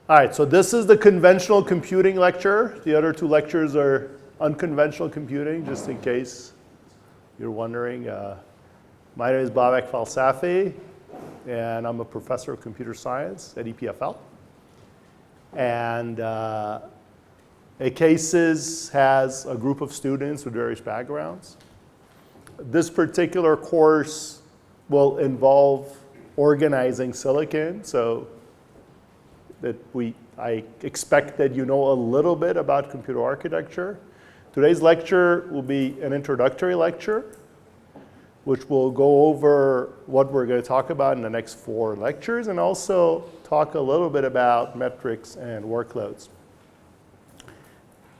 All right, so this is the conventional computing lecture. The other two lectures are unconventional computing, just in case you're wondering. My name is Babak Falsafi, and I'm a professor of computer science at EPFL. And ACACES has a group of students with various backgrounds. This particular course will involve organizing silicon, so that I expect that you know a little bit about computer architecture. Today's lecture will be an introductory lecture, which will go over what we're going to talk about in the next 4 lectures, and also talk a little bit about metrics and workloads.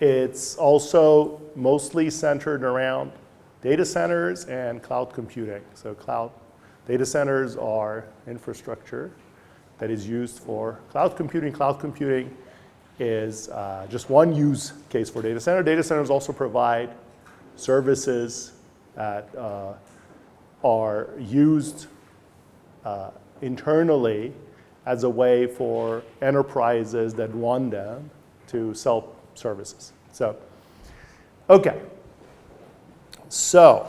It's also mostly centered around data centers and cloud computing. So data centers are infrastructure that is used for cloud computing. Cloud computing is just one use case for data center. Data centers also provide services that are used internally as a way for enterprises that run them to sell services. So, okay. So,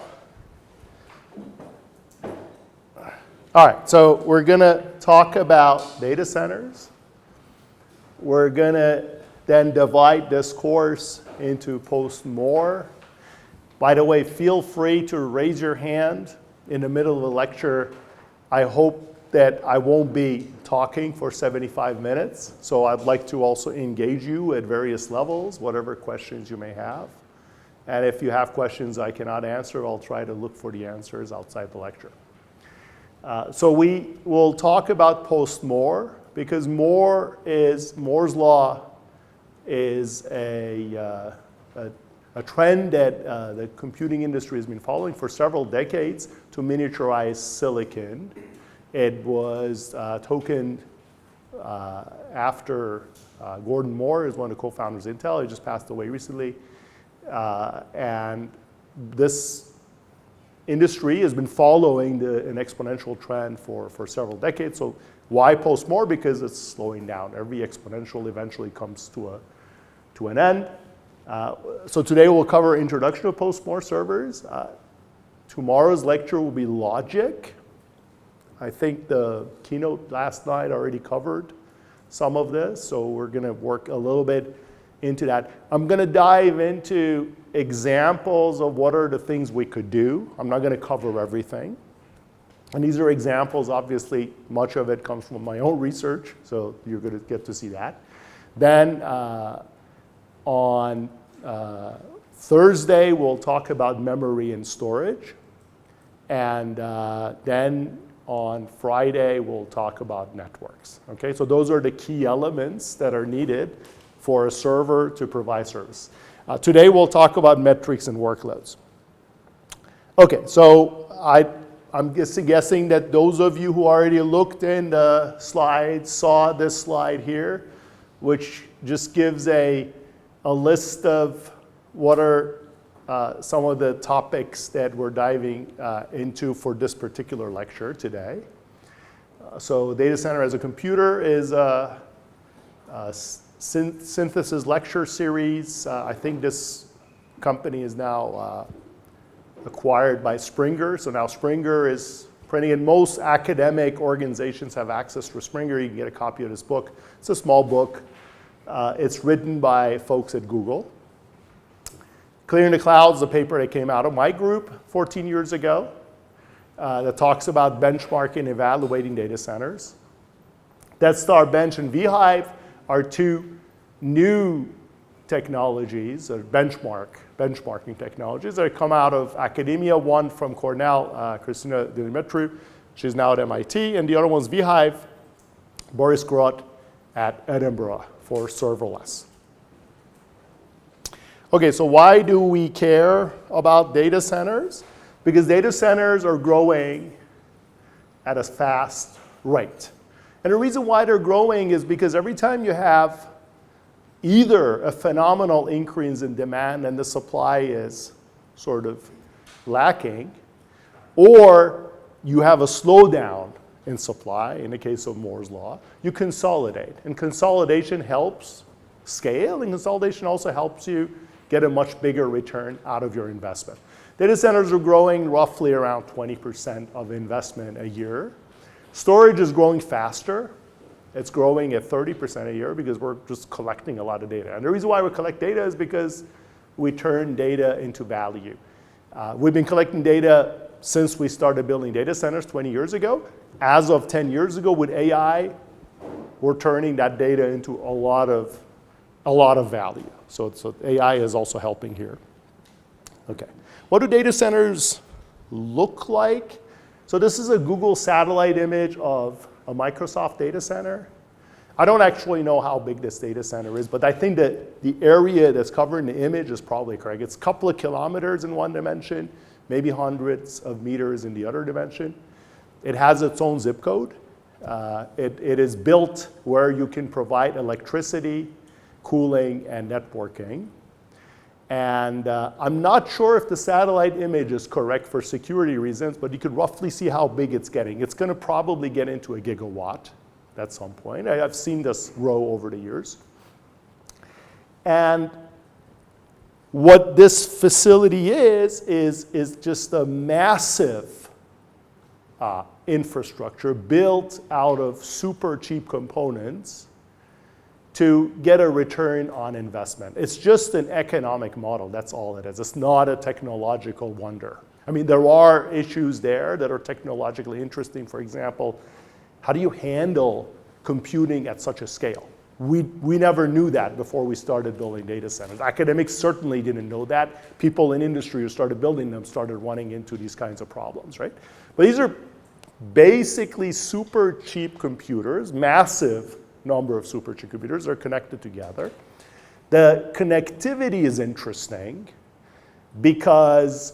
all right, so we're going to talk about data centers. We're going to then divide this course into post-more. By the way, feel free to raise your hand in the middle of the lecture. I hope that I won't be talking for 75 minutes, so I'd like to also engage you at various levels, whatever questions you may have. And if you have questions I cannot answer, I'll try to look for the answers outside the lecture. So we will talk about post-more, because Moore's law is a trend that the computing industry has been following for several decades to miniaturize silicon. It was tokened after Gordon Moore is one of the co-founders of Intel. He just passed away recently. And this industry has been following an exponential trend for several decades. So why post-Moore? Because it's slowing down. Every exponential eventually comes to an end. So today we'll cover introduction to post-Moore servers. Tomorrow's lecture will be logic. I think the keynote last night already covered some of this, so we're going to work a little bit into that. I'm going to dive into examples of what are the things we could do. I'm not going to cover everything. And these are examples. Obviously, much of it comes from my own research, so you're going to get to see that. Then on Thursday, we'll talk about memory and storage. And then on Friday, we'll talk about networks. Okay, so those are the key elements that are needed for a server to provide service. Today, we'll talk about metrics and workloads. Okay, so I'm guessing that those of you who already looked in the slides saw this slide here, which just gives a list of what are some of the topics that we're diving into for this particular lecture today. So data center as a computer is a synthesis lecture series. I think this company is now acquired by Springer. So now Springer is printing, and most academic organizations have access to Springer. You can get a copy of this book. It's a small book. It's written by folks at Google. Clearing the Clouds is a paper that came out of my group 14 years ago that talks about benchmarking and evaluating data centers. DeadStar Bench and vHive are 2 new technologies, or benchmarking technologies that come out of academia. One from Cornell, Christina Dimitriou, she's now at MIT, and the other one's vHive, Boris Groth at Edinburgh for serverless. Okay, so why do we care about data centers? Because data centers are growing at a fast rate. And the reason why they're growing is because every time you have either a phenomenal increase in demand and the supply is sort of lacking, or you have a slowdown in supply, in the case of Moore's law, you consolidate. And consolidation helps scale, and consolidation also helps you get a much bigger return out of your investment. Data centers are growing roughly around 20% of investment a year. Storage is growing faster. It's growing at 30% a year because we're just collecting a lot of data. And the reason why we collect data is because we turn data into value. We've been collecting data since we started building data centers 20 years ago. As of 10 years ago with AI, we're turning that data into a lot of value. So AI is also helping here. Okay. What do data centers look like? So this is a Google satellite image of a Microsoft data center. I don't actually know how big this data center is, but I think that the area that's covered in the image is probably correct. It's a couple of kilometers in one dimension, maybe hundreds of meters in the other dimension. It has its own zip code. It is built where you can provide electricity, cooling, and networking. And I'm not sure if the satellite image is correct for security reasons, but you could roughly see how big it's getting. It's going to probably get into a gigawatt at some point. I've seen this grow over the years. And what this facility is just a massive infrastructure built out of super cheap components to get a return on investment. It's just an economic model, that's all it is. It's not a technological wonder. I mean, there are issues there that are technologically interesting. For example, how do you handle computing at such a scale? We never knew that before we started building data centers. Academics certainly didn't know that. People in industry who started building them started running into these kinds of problems, right? But these are basically super cheap computers, massive number of super cheap computers are connected together. The connectivity is interesting because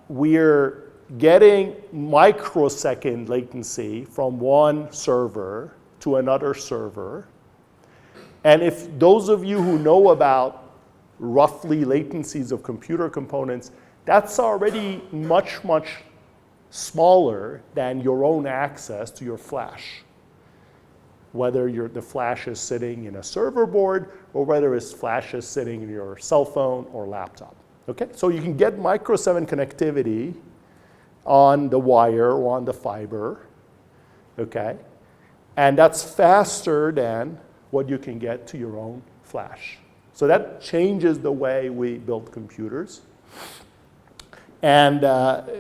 we're getting microsecond latency from one server to another server. And if those of you who know about roughly latencies of computer components, that's already much, much smaller than your own access to your flash. Whether the flash is sitting in a server board or whether its flash is sitting in your cell phone or laptop. Okay, so you can get micro-7 connectivity on the wire or on the fiber, okay? And that's faster than what you can get to your own flash. So that changes the way we build computers. And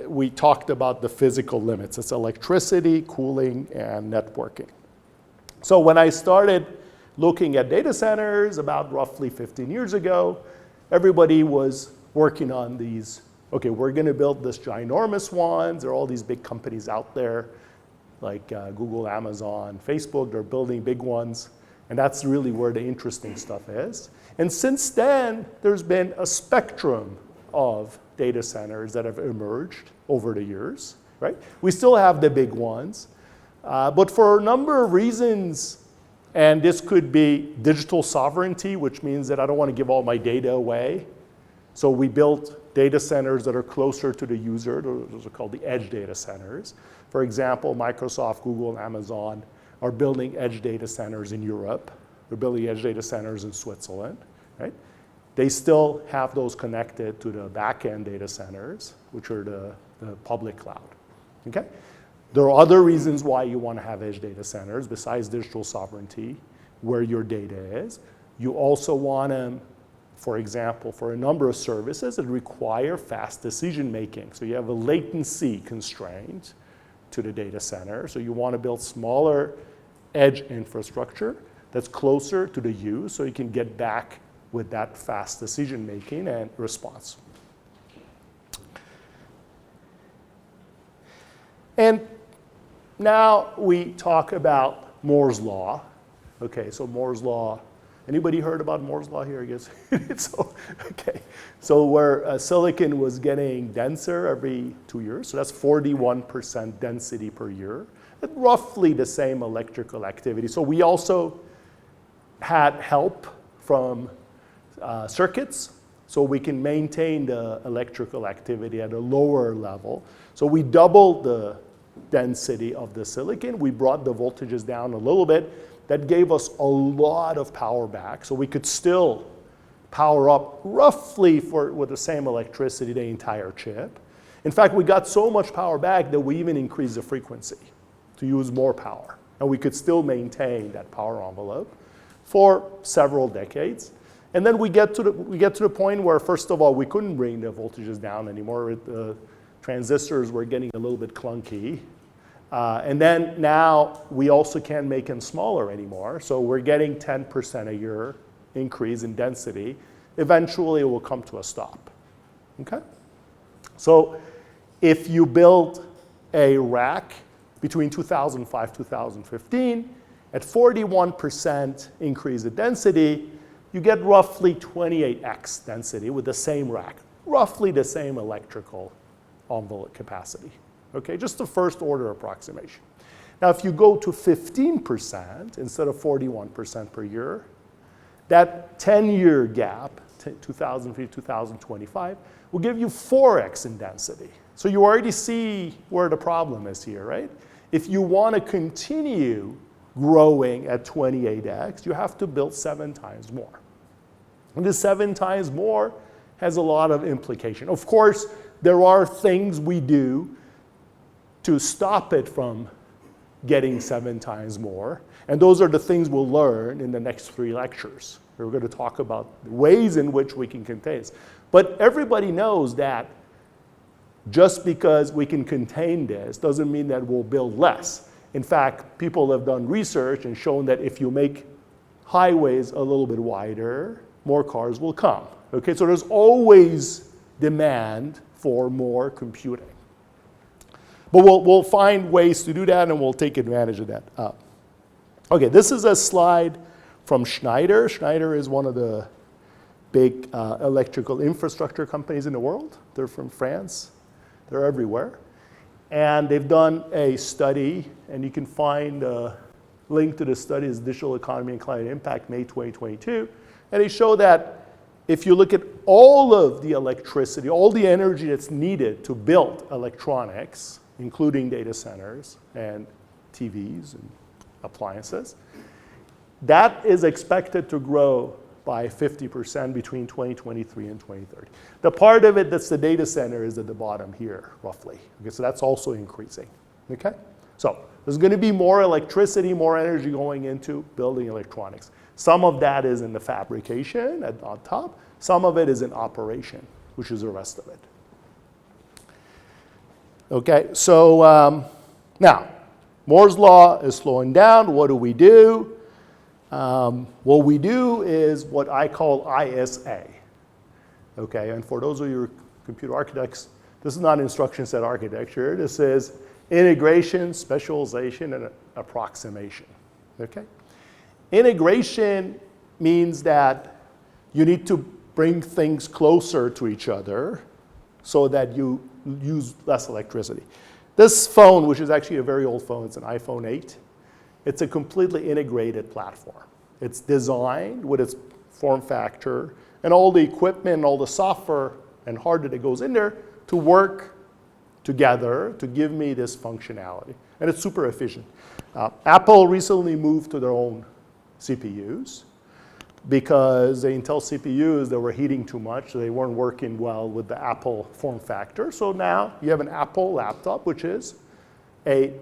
we talked about the physical limits. It's electricity, cooling, and networking. So when I started looking at data centers about roughly 15 years ago, everybody was working on these. Okay, we're going to build this ginormous ones. There are all these big companies out there like Google, Amazon, Facebook. They're building big ones. And that's really where the interesting stuff is. And since then, there's been a spectrum of data centers that have emerged over the years, right? We still have the big ones. But for a number of reasons, and this could be digital sovereignty, which means that I don't want to give all my data away. So we built data centers that are closer to the user. Those are called the edge data centers. For example, Microsoft, Google, and Amazon are building edge data centers in Europe. They're building edge data centers in Switzerland, right? They still have those connected to the back-end data centers, which are the public cloud, okay? There are other reasons why you want to have edge data centers besides digital sovereignty, where your data is. You also want them, for example, for a number of services that require fast decision making. So you have a latency constraint to the data center. So you want to build smaller edge infrastructure that's closer to the use so you can get back with that fast decision making and response. And now we talk about Moore's law. Okay, so Moore's law. Anybody heard about Moore's law here? I guess. Okay, so where silicon was getting denser every 2 years, so that's 41% density per year, and roughly the same electrical activity. So we also had help from circuits, so we can maintain the electrical activity at a lower level. So we doubled the density of the silicon. We brought the voltages down a little bit. That gave us a lot of power back. So we could still power up roughly with the same electricity the entire chip. In fact, we got so much power back that we even increased the frequency to use more power. And we could still maintain that power envelope for several decades. And then we get to the point where, first of all, we couldn't bring the voltages down anymore. The transistors were getting a little bit clunky. And then now we also can't make them smaller anymore. So we're getting 10% a year increase in density. Eventually, it will come to a stop. Okay? So if you build a rack between 2005 2015 at 41% increase in density, you get roughly 28x density with the same rack, roughly the same electrical envelope capacity. Okay, just the first order approximation. Now, if you go to 15% instead of 41% per year, that 10-year gap, 2050-2025, will give you 4x in density. So you already see where the problem is here, right? If you want to continue growing at 28x, you have to build 7 times more. And the 7 times more has a lot of implication. Of course, there are things we do to stop it from getting 7 times more. And those are the things we'll learn in the next 3 lectures. We're going to talk about ways in which we can contain this. But everybody knows that just because we can contain this doesn't mean that we'll build less. In fact, people have done research and shown that if you make highways a little bit wider, more cars will come. Okay, so there's always demand for more computing. But we'll find ways to do that, and we'll take advantage of that. Okay, this is a slide from Schneider. Schneider is one of the big electrical infrastructure companies in the world. They're from France. They're everywhere. And they've done a study, and you can find a link to the study is Digital Economy and Climate Impact, May 2022. And they show that if you look at all of the electricity, all the energy that's needed to build electronics, including data centers and TVs and appliances, that is expected to grow by 50% between 2023 and 2030. The part of it that's the data center is at the bottom here, roughly. Okay, so that's also increasing. Okay? So there's going to be more electricity, more energy going into building electronics. Some of that is in the fabrication on top. Some of it is in operation, which is the rest of it. Okay, so now, Moore's law is slowing down. What do we do? What we do is what I call ISA. Okay, and for those of you computer architects, this is not instruction set architecture. This is integration, specialization, and approximation. Okay? Integration means that you need to bring things closer to each other so that you use less electricity. This phone, which is actually a very old phone, it's an iPhone 8, it's a completely integrated platform. It's designed with its form factor and all the equipment and all the software and hardware that goes in there to work together to give me this functionality. And it's super efficient. Apple recently moved to their own CPUs because the Intel CPUs that were heating too much, they weren't working well with the Apple form factor. So now you have an Apple laptop, which is a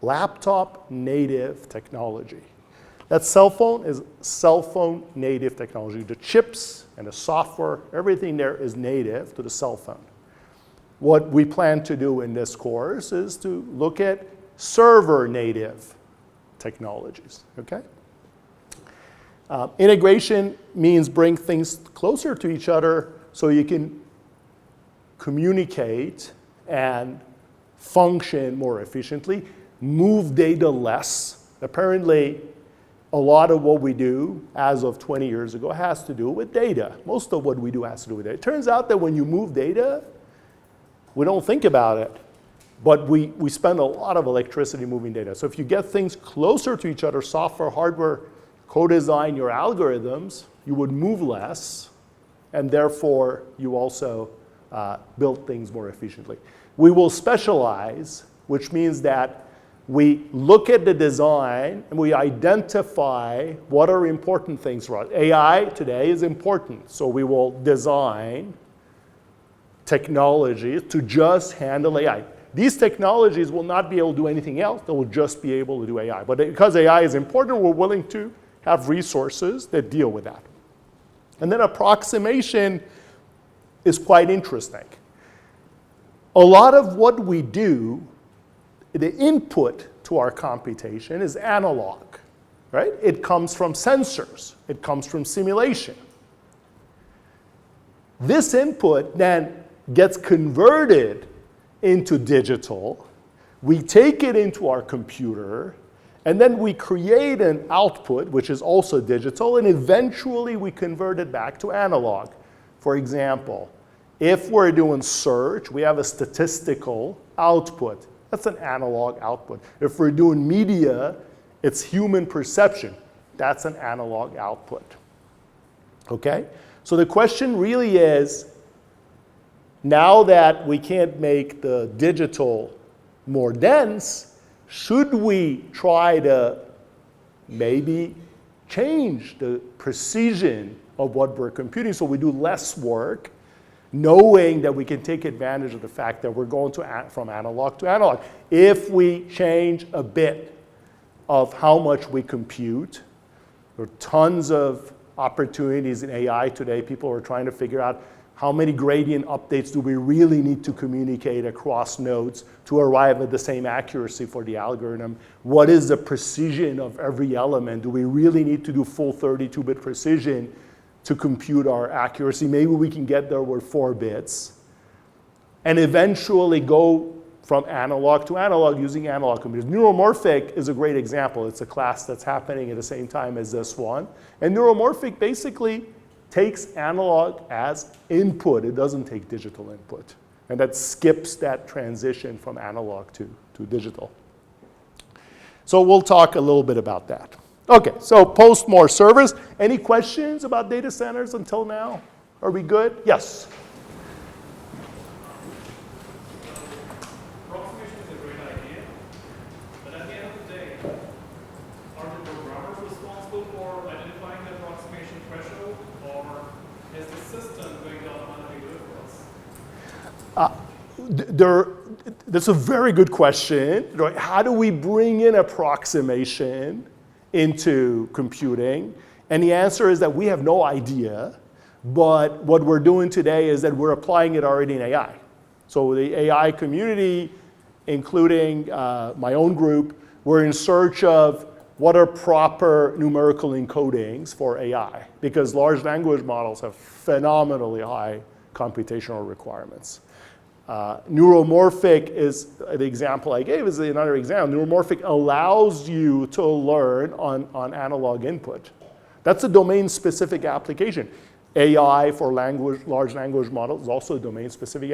laptop native technology. That cell phone is cell phone native technology. The chips and the software, everything there is native to the cell phone. What we plan to do in this course is to look at server native technologies, okay? Integration means bring things closer to each other so you can communicate and function more efficiently, move data less. Apparently, a lot of what we do as of 20 years ago has to do with data. Most of what we do has to do with data. It turns out that when you move data, we don't think about it, but we spend a lot of electricity moving data. So if you get things closer to each other, software, hardware, co-design your algorithms, you would move less, and therefore you also build things more efficiently. We will specialize which means that we look at the design and we identify what are important things for us. AI today is important, so we will design technologies to just handle AI. These technologies will not be able to do anything else. They will just be able to do AI. But because AI is important, we're willing to have resources that deal with that. And then approximation is quite interesting. A lot of what we do, the input to our computation is analog, right? It comes from sensors. It comes from simulation. This input then gets converted into digital. We take it into our computer, and then we create an output, which is also digital, and eventually we convert it back to analog. For example, if we're doing search, we have a statistical output. That's an analog output. If we're doing media, it's human perception. That's an analog output. Okay? So the question really is, now that we can't make the digital more dense, should we try to maybe change the precision of what we're computing so we do less work, knowing that we can take advantage of the fact that we're going from analog to analog? If we change a bit of how much we compute, there are tons of opportunities in AI today. People are trying to figure out how many gradient updates do we really need to communicate across nodes to arrive at the same accuracy for the algorithm? What is the precision of every element? Do we really need to do full 32-bit precision to compute our accuracy? Maybe we can get there with 4 bits. And eventually go from analog to analog using analog computers. Neuromorphic is a great example. It's a class that's happening at the same time as this one. And neuromorphic basically takes analog as input. It doesn't take digital input. And that skips that transition from analog to digital. So we'll talk a little bit about that. Okay, so post more servers. Any questions about data centers until now? Are we good? Yes? Approximation is a great idea, but at the end of the day, are the programmers responsible for identifying the approximation threshold, or is the system going to automatically do it for us? That's a very good question. Right? How do we bring in approximation into computing? And the answer is that we have no idea, but what we're doing today is that we're applying it already in AI. So the AI community, including my own group, we're in search of what are proper numerical encodings for AI, because large language models have phenomenally high computational requirements. Neuromorphic is the example I gave, is another example. Neuromorphic allows you to learn on analog input. That's a domain-specific application. AI for large language models is also a domain-specific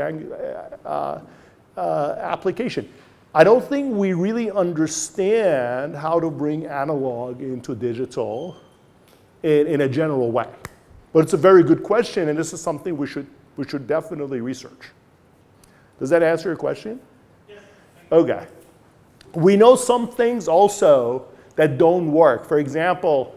application. I don't think we really understand how to bring analog into digital in a general way. But it's a very good question, and this is something we should definitely research. Does that answer your question? Yes. Okay. We know some things also that don't work. For example,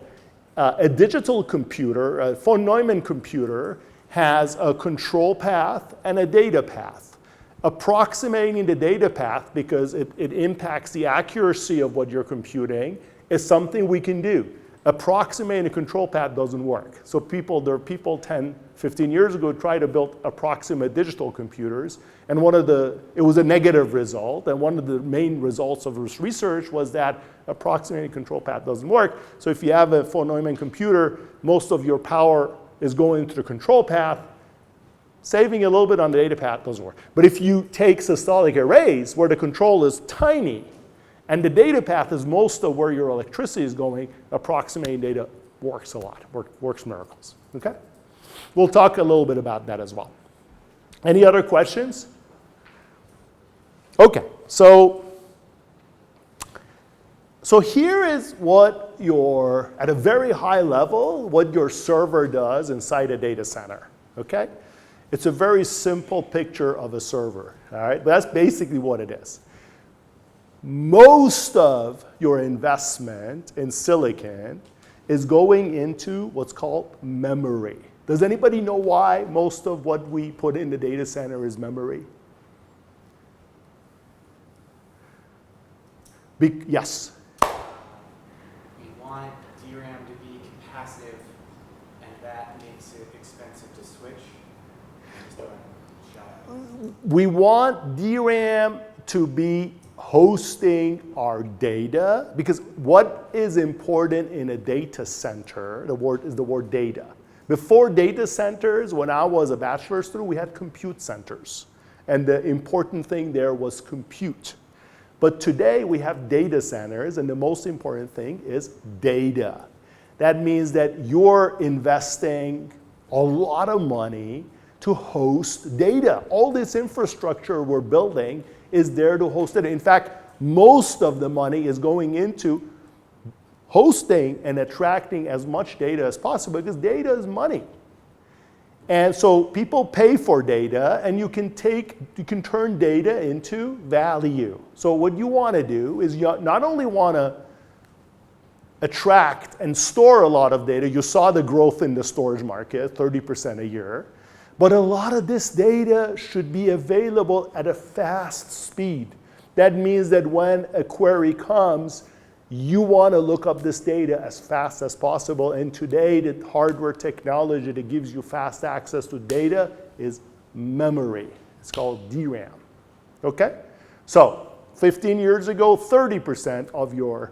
a digital computer, a von Neumann computer, has a control path and a data path. Approximating the data path, because it impacts the accuracy of what you're computing, is something we can do. Approximating the control path doesn't work. So there are people 10, 15 years ago tried to build approximate digital computers, and it was a negative result, and one of the main results of this research was that approximating control path doesn't work. So if you have a von Neumann computer, most of your power is going into the control path. Saving a little bit on the data path doesn't work. But if you take systolic arrays where the control is tiny, and the data path is most of where your electricity is going, approximating data works a lot, works miracles. Okay? We'll talk a little bit about that as well. Any other questions? Okay, so here is what at a very high level, what your server does inside a data center. Okay? It's a very simple picture of a server. All right? But that's basically what it is. most of your investment in silicon is going into what's called memory. Does anybody know why most of what we put in the data center is memory? Yes? We want DRAM to be capacitive, and that makes it expensive to switch. We want DRAM to be hosting our data, because what is important in a data center, the word data. Before data centers, when I was a bachelor's student, we had compute centers. And the important thing there was compute. But today we have data centers, and the most important thing is data. That means that you're investing a lot of money to host data. All this infrastructure we're building is there to host it. In fact, most of the money is going into hosting and attracting as much data as possible, because data is money. And so people pay for data, and you can turn data into value. So what you want to do is you not only want to attract and store a lot of data. You saw the growth in the storage market, 30% a year. But a lot of this data should be available at a fast speed. That means that when a query comes, you want to look up this data as fast as possible. And today, the hardware technology that gives you fast access to data is memory. It's called DRAM. Okay? So 15 years ago, 30% of your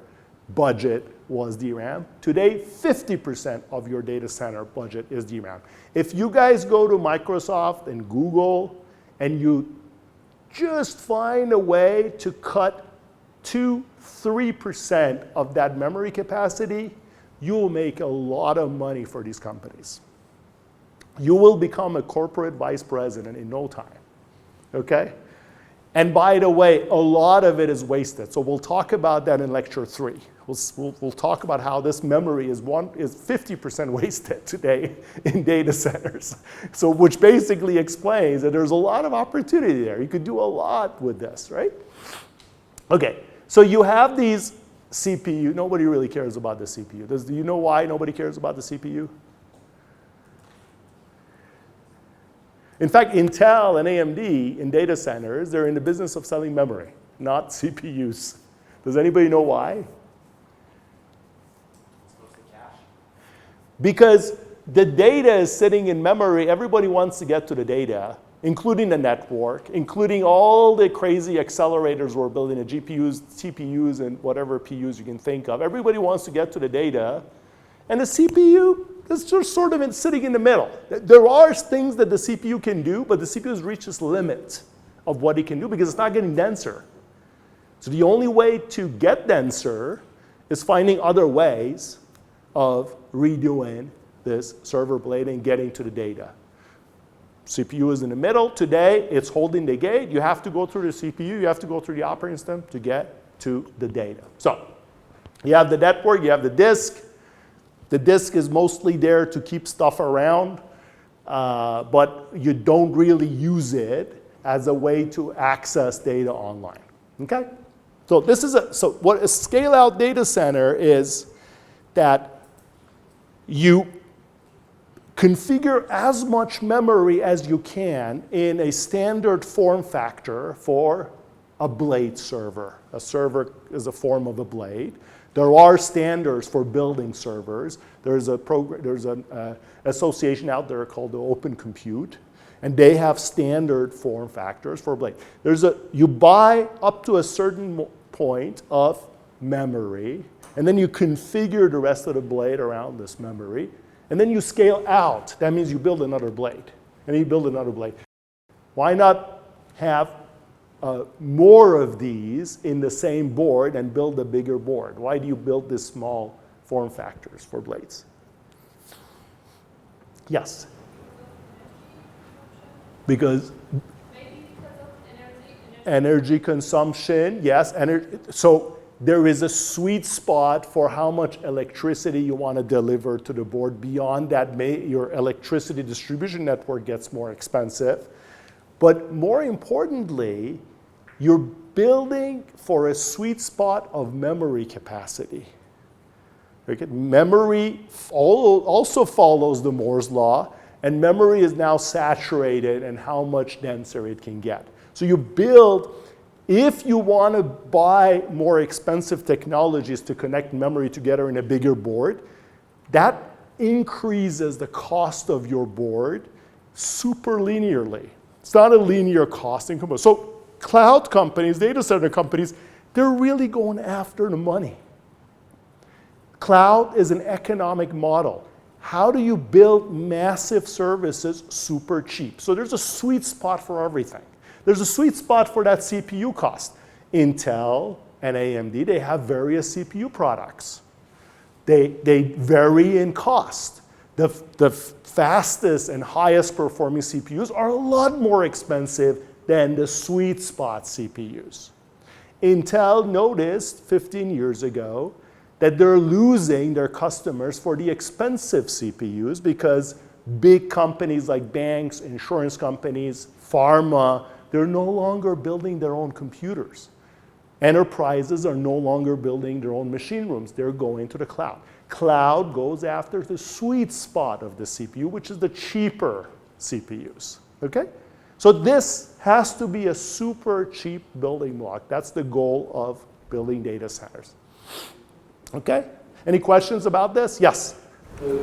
budget was DRAM. Today, 50% of your data center budget is DRAM. If you guys go to Microsoft and Google and you just find a way to cut 2-3% of that memory capacity, you will make a lot of money for these companies. You will become a corporate vice president in no time. Okay? And by the way, a lot of it is wasted. So we'll talk about that in lecture 3. We'll talk about how this memory is 50% wasted today in data centers. So which basically explains that there's a lot of opportunity there. You could do a lot with this, right? Okay, so you have these CPU. Nobody really cares about the CPU. Do you know why nobody cares about the CPU? In fact, Intel and AMD in data centers, they're in the business of selling memory, not CPUs. Does anybody know why? Because the data is sitting in memory. Everybody wants to get to the data, including the network, including all the crazy accelerators we're building, the GPUs, TPUs, and whatever PUs you can think of. Everybody wants to get to the data. And the CPU is just sort of sitting in the middle. There are things that the CPU can do, but the CPU has reached its limit of what it can do because it's not getting denser. So the only way to get denser is finding other ways of redoing this server blade and getting to the data. CPU is in the middle. Today, it's holding the gate. You have to go through the CPU. You have to go through the operating system to get to the data. So you have the network. You have the disk. The disk is mostly there to keep stuff around, but you don't really use it as a way to access data online. Okay? So this is what a scale-out data center is that you configure as much memory as you can in a standard form factor for a blade server. A server is a form of a blade. There are standards for building servers. There's an association out there called the Open Compute, and they have standard form factors for blade. You buy up to a certain point of memory, and then you configure the rest of the blade around this memory, and then you scale out. That means you build another blade, and then you build another blade. Why not have more of these in the same board and build a bigger board? Why do you build this small form factors for blades? Yes? Because energy consumption, yes. So there is a sweet spot for how much electricity you want to deliver to the board. Beyond that, your electricity distribution network gets more expensive. But more importantly, You're building for a sweet spot of memory capacity. Okay? Memory also follows the Moore's law, and memory is now saturated in how much denser it can get. So you build, if you want to buy more expensive technologies to connect memory together in a bigger board, that increases the cost of your board super linearly. It's not a linear cost income. So cloud companies, data center companies, they're really going after the money. Cloud is an economic model. How do you build massive services super cheap? So there's a sweet spot for everything. There's a sweet spot for that CPU cost. Intel and AMD, they have various CPU products. They vary in cost. The fastest and highest performing CPUs are a lot more expensive than the sweet spot CPUs. Intel noticed 15 years ago that they're losing their customers for the expensive CPUs because big companies like banks, insurance companies, pharma, they're no longer building their own computers. Enterprises are no longer building their own machine rooms. They're going to the cloud. Cloud goes after the sweet spot of the CPU, which is the cheaper CPUs. Okay? So this has to be a super cheap building block. That's the goal of building data centers. Okay? Any questions about this? Yes? But a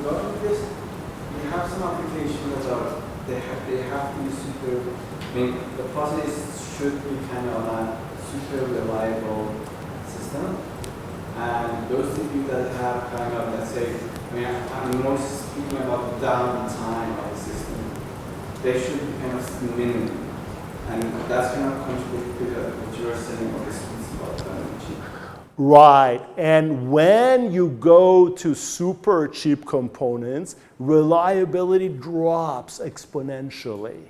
lot of this, you have some applications that they have to be super, I mean, the process should be kind of a super reliable system. And those CPUs that have kind of, let's say, I mean, I'm more speaking about the downtime of the system. They should be kind of minimum. And that's kind of contribute to what you were saying about the sweet spot cheap. Right, and when you go to super cheap components, reliability drops exponentially,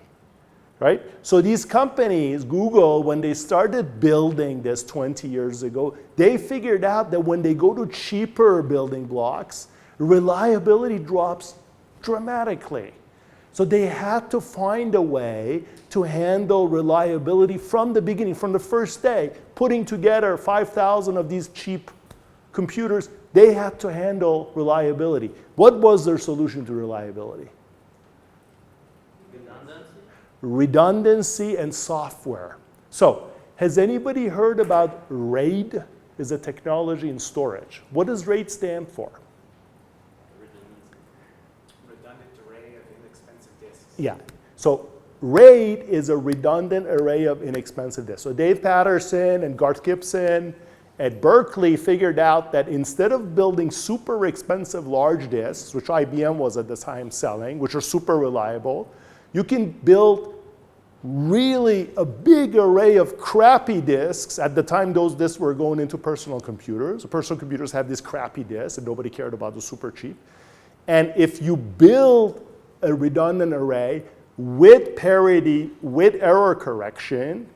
right? So these companies, Google, when they started building this 20 years ago, they figured out that when they go to cheaper building blocks, reliability drops dramatically. So they had to find a way to handle reliability from the beginning, from the first day. Putting together 5,000 of these cheap computers, they had to handle reliability. What was their solution to reliability? Redundancy and software. So, has anybody heard about RAID? Is a technology in storage. What does RAID stand for? Yeah, so RAID is a redundant array of inexpensive disks. So Dave Patterson and Garth Gibson at Berkeley figured out that instead of building super expensive large disks, which IBM was at the time selling, which are super reliable, you can build really a big array of crappy disks. At the time, those disks were going into personal computers. Personal computers had these crappy disks, and nobody cared about the super cheap. And if you build a redundant array with parity, with error correction,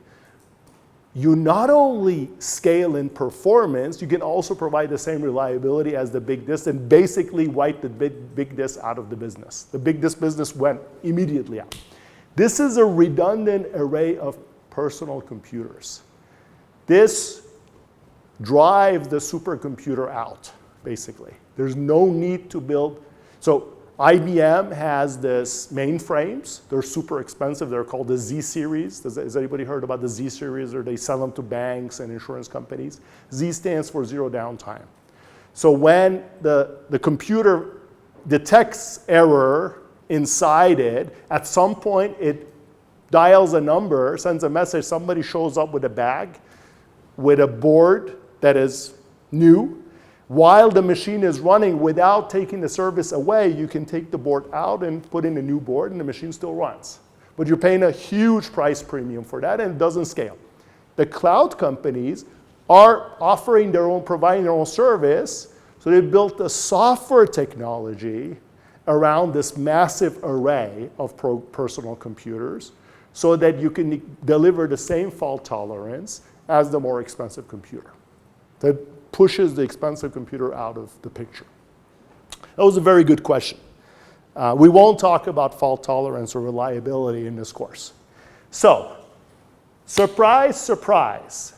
you not only scale in performance, you can also provide the same reliability as the big disk and basically wipe the big disk out of the business. The big disk business went immediately out. This is a redundant array of personal computers. This drives the supercomputer out, basically. There's no need to build. So IBM has this mainframes. They're super expensive. They're called the Z series. Has anybody heard about the Z series? Or they sell them to banks and insurance companies. Z stands for zero downtime. So when the computer detects error inside it, at some point it dials a number, sends a message, somebody shows up with a bag, with a board that is new. While the machine is running, without taking the service away, you can take the board out and put in a new board and the machine still runs. But you're paying a huge price premium for that and it doesn't scale. The cloud companies are offering their own, providing their own service, so they built a software technology around this massive array of personal computers so that you can deliver the same fault tolerance as the more expensive computer. That pushes the expensive computer out of the picture. That was a very good question. We won't talk about fault tolerance or reliability in this course. So, Surprise, surprise.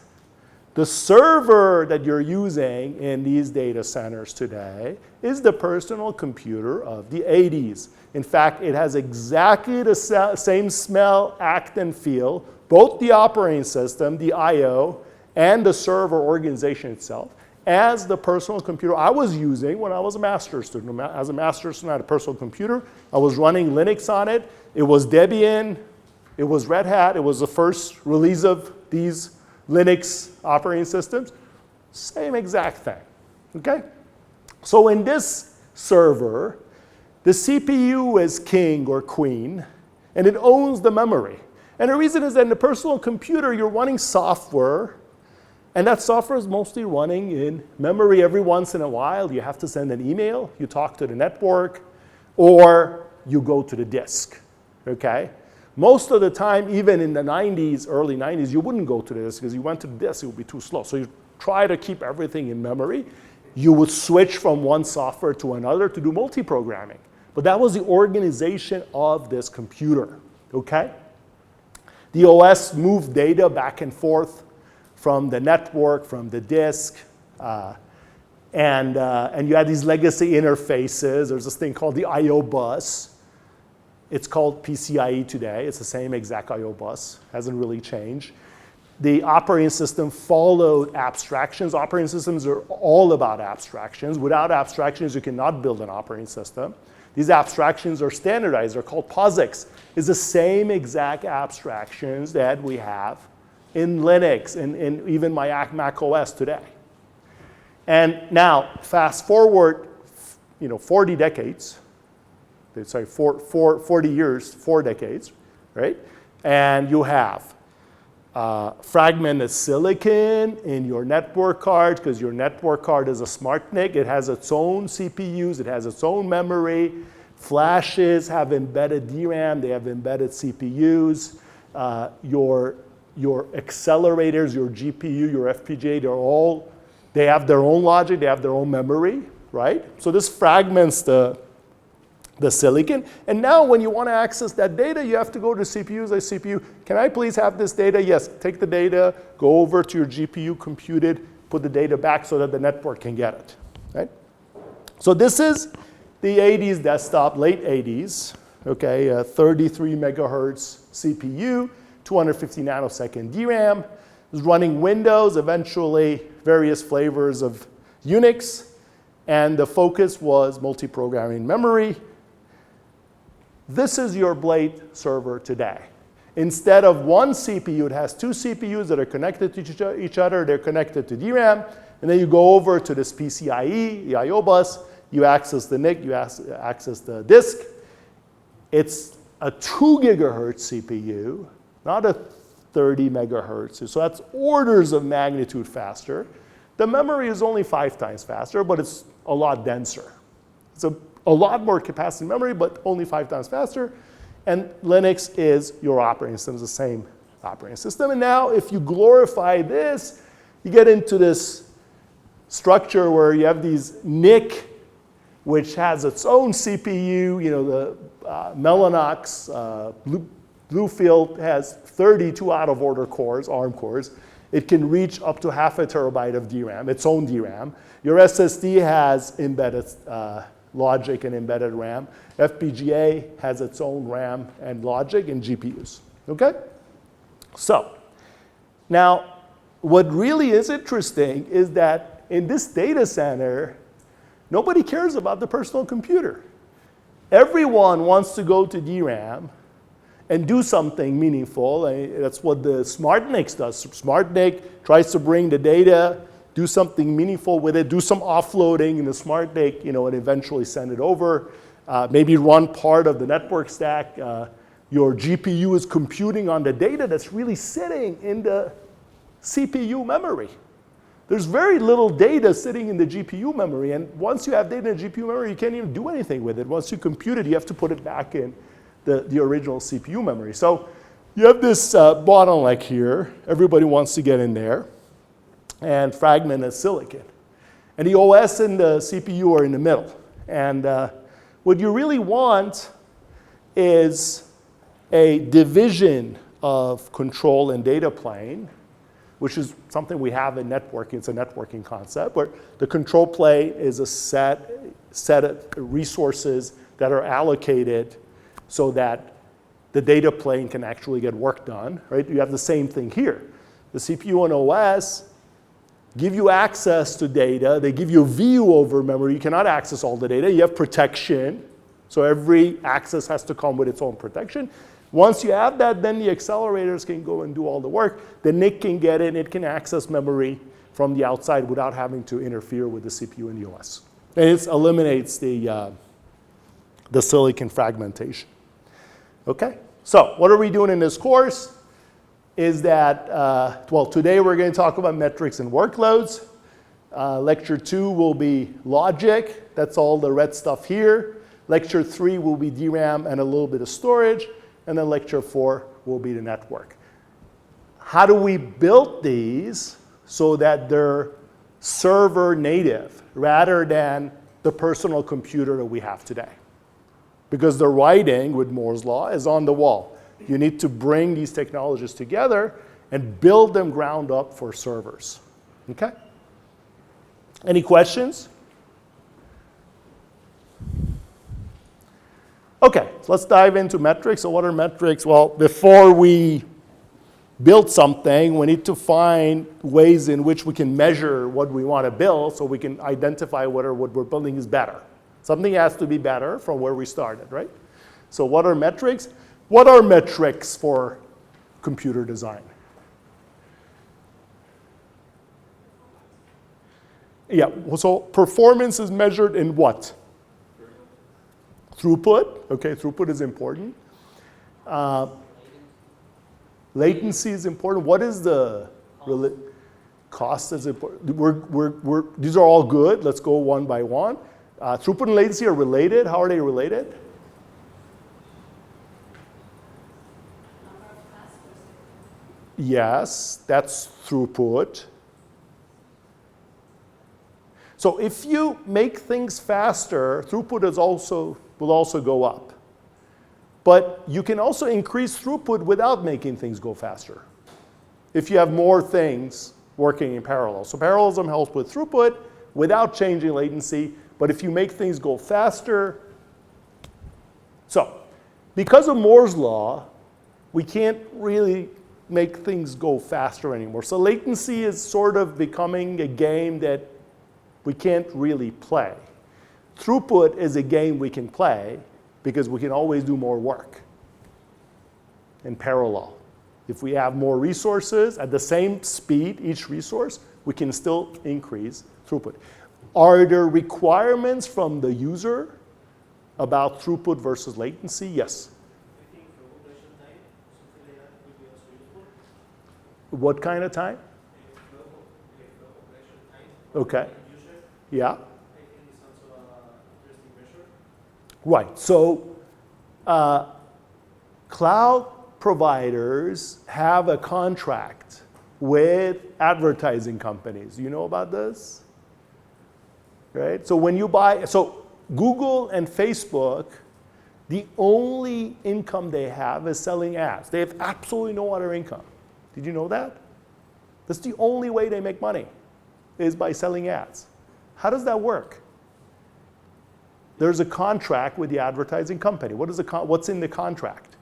The server that you're using in these data centers today is the personal computer of the 80s. In fact, it has exactly the same smell, act, and feel, both the operating system, the I/O, and the server organization itself, as the personal computer I was using when I was a master's student. As a master's student, I had a personal computer. I was running Linux on it. It was Debian. It was Red Hat. It was the first release of these Linux operating systems. Same exact thing, okay? So in this server, the CPU is king or queen, and it owns the memory. And the reason is that in the personal computer, you're running software, and that software is mostly running in memory. Every once in a while, you have to send an email, you talk to the network, or you go to the disk, okay? Most of the time, even in the 90s, early 90s, you wouldn't go to the disk because you went to the disk, it would be too slow. So you try to keep everything in memory. You would switch from one software to another to do multi-programming. But that was the organization of this computer, okay? The OS moved data back and forth from the network, from the disk, and you had these legacy interfaces. There's this thing called the I/O bus. It's called PCIe today. It's the same exact I/O bus. Hasn't really changed. The operating system followed abstractions. Operating systems are all about abstractions. Without abstractions, you cannot build an operating system. These abstractions are standardized. They're called POSIX. It's the same exact abstractions that we have in Linux and even my Mac OS today. And now, fast forward, 40 decades. Sorry, 40 years, 4 decades, right? And you have fragmented silicon in your network card, because your network card is a SmartNIC. It has its own CPUs. It has its own memory. Flashes have embedded DRAM. They have embedded CPUs. Your accelerators, your GPU, your FPGA, they have their own logic. They have their own memory, right? So this fragments the silicon. And now when you want to access that data, you have to go to CPU, say, CPU, can I please have this data? Yes, take the data, go over to your GPU, compute it, put the data back so that the network can get it, right? So this is the 80s desktop, late 80s, okay, 33 megahertz CPU, 250 nanosecond DRAM. It was running Windows, eventually various flavors of Unix, and the focus was multi-programming memory. This is your Blade server today. Instead of one CPU, it has 2 CPUs that are connected to each other. They're connected to DRAM. And then you go over to this PCIe, the I/O bus. You access the NIC. You access the disk. It's a 2 gigahertz CPU, not a 30 megahertz. So that's orders of magnitude faster. The memory is only 5 times faster, but it's a lot denser. It's a lot more capacity memory, but only 5 times faster. And Linux is your operating system, it's the same operating system. And now if you glorify this, you get into this structure where you have these NIC, which has its own CPU. The Mellanox Bluefield has 32 out-of-order cores, ARM cores. It can reach up to half a terabyte of DRAM, its own DRAM. Your SSD has embedded logic and embedded RAM. FPGA has its own RAM and logic and GPUs, okay? So, now, what really is interesting is that in this data center, nobody cares about the personal computer. Everyone wants to go to DRAM and do something meaningful. That's what the SmartNIC does. SmartNIC tries to bring the data, do something meaningful with it, do some offloading in the SmartNIC, and eventually send it over. Maybe run part of the network stack. Your GPU is computing on the data that's really sitting in the CPU memory. There's very little data sitting in the GPU memory, and once you have data in the GPU memory, you can't even do anything with it. Once you compute it, you have to put it back in the original CPU memory. So you have this bottleneck here. Everybody wants to get in there. And fragmented silicon. And the OS and the CPU are in the middle. And what you really want is a division of control and data plane, which is something we have in networking. It's a networking concept where the control plane is a set of resources that are allocated so that the data plane can actually get work done, right? You have the same thing here. The CPU and OS give you access to data. They give you a view over memory. You cannot access all the data. You have protection. So every access has to come with its own protection. Once you have that, then the accelerators can go and do all the work. The NIC can get in. It can access memory from the outside without having to interfere with the CPU and the OS. And it eliminates the silicon fragmentation. Okay? So what are we doing in this course? Is that, well, today we're going to talk about metrics and workloads. Lecture 2 will be logic. That's all the red stuff here. Lecture 3 will be DRAM and a little bit of storage. And then lecture 4 will be the network. How do we build these so that they're server native rather than the personal computer that we have today? Because the writing with Moore's law is on the wall. You need to bring these technologies together and build them ground up for servers. Okay? Any questions? Okay, so let's dive into metrics. So what are metrics? Well, before we build something, we need to find ways in which we can measure what we want to build so we can identify whether what we're building is better. Something has to be better from where we started, right? So what are metrics? What are metrics for computer design? Yeah, so performance is measured in what? Throughput. Okay, throughput is important. Latency is important. What is the cost is important? These are all good. Let's go one by one. Throughput and latency are related. How are they related? Yes, that's throughput. So if you make things faster, throughput will also go up. But you can also increase throughput without making things go faster if you have more things working in parallel. So parallelism helps with throughput without changing latency. But if you make things go faster, so because of Moore's law, we can't really make things go faster anymore. So latency is sort of becoming a game that we can't really play. Throughput is a game we can play because we can always do more work in parallel. If we have more resources at the same speed, each resource, we can still increase throughput. Are there requirements from the user about throughput versus latency? Yes. What kind of time? Okay. Yeah. Right. So cloud providers have a contract with advertising companies. You know about this? Right? So when you buy, so Google and Facebook, the only income they have is selling ads. They have absolutely no other income. Did you know that? That's the only way they make money, is by selling ads. How does that work? There's a contract with the advertising company. What's in the contract?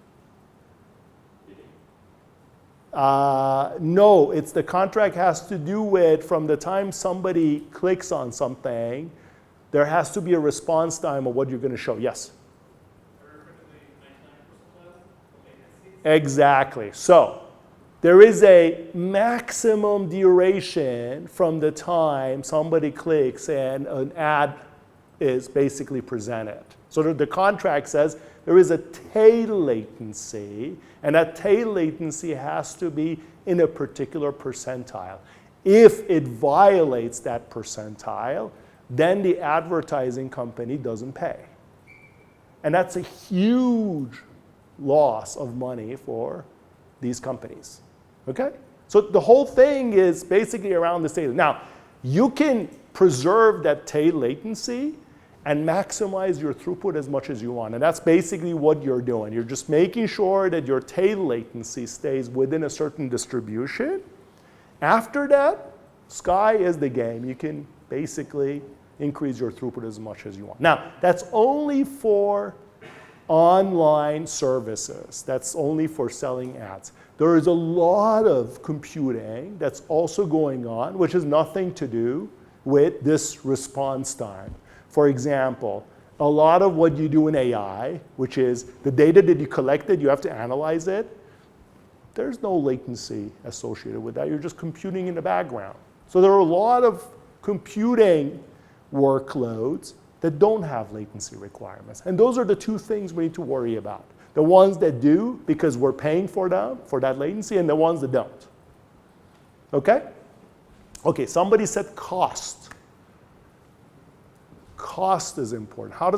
No, it's the contract has to do with from the time somebody clicks on something, there has to be a response time of what you're going to show. Yes? Exactly. So there is a maximum duration from the time somebody clicks and an ad is basically presented. So the contract says there is a tail latency, and that tail latency has to be in a particular percentile. If it violates that percentile, then the advertising company doesn't pay. And that's a huge loss of money for these companies. Okay? So the whole thing is basically around this data. Now, you can preserve that tail latency and maximize your throughput as much as you want. And that's basically what you're doing. You're just making sure that your tail latency stays within a certain distribution. After that, sky is the game. You can basically increase your throughput as much as you want. Now, that's only for online services. That's only for selling ads. There is a lot of computing that's also going on, which has nothing to do with this response time. For example, a lot of what you do in AI, which is the data that you collected, you have to analyze it. There's no latency associated with that. You're just computing in the background. So there are a lot of computing workloads that don't have latency requirements. And those are the two things we need to worry about. The ones that do, because we're paying for them, for that latency, and the ones that don't. Okay? Okay, somebody said cost. Cost is important. How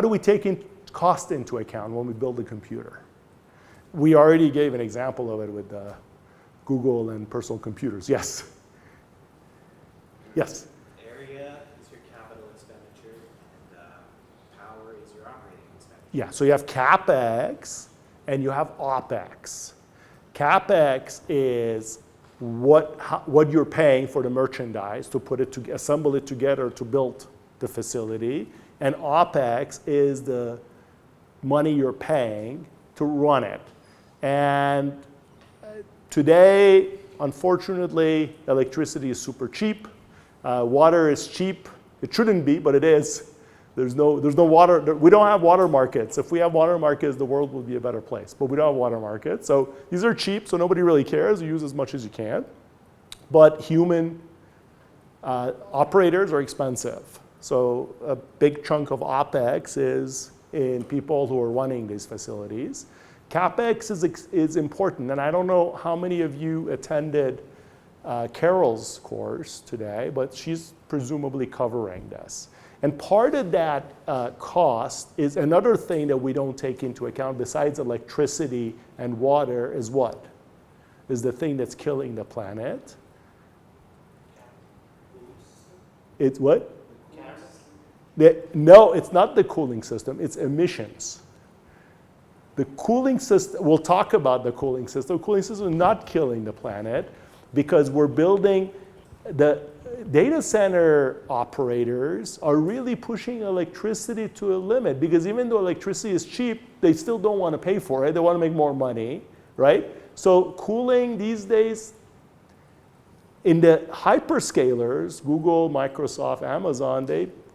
do we take cost into account when we build a computer? We already gave an example of it with Google and personal computers. Yes? Yes? Area is your capital expenditure, and power is your operating expenditure. Yeah, so you have CapEx and you have OpEx. CapEx is what you're paying for the merchandise to put it to assemble it together to build the facility, and OpEx is the money you're paying to run it. And today, unfortunately, electricity is super cheap. Water is cheap. It shouldn't be, but it is. There's no water. We don't have water markets. If we have water markets, the world would be a better place. But we don't have water markets. So these are cheap, so nobody really cares. You use as much as you can. But human operators are expensive. So a big chunk of OpEx is in people who are running these facilities. CapEx is important. And I don't know how many of you attended Carol's course today, but she's presumably covering this. And part of that cost is another thing that we don't take into account besides electricity and water is what? Is the thing that's killing the planet. It's what? No, it's not the cooling system, it's emissions. The cooling system, we'll talk about the cooling system. The cooling system is not killing the planet because we're building, the data center operators are really pushing electricity to a limit because even though electricity is cheap, they still don't want to pay for it. They want to make more money, right? So cooling these days, in the hyperscalers, Google, Microsoft, Amazon,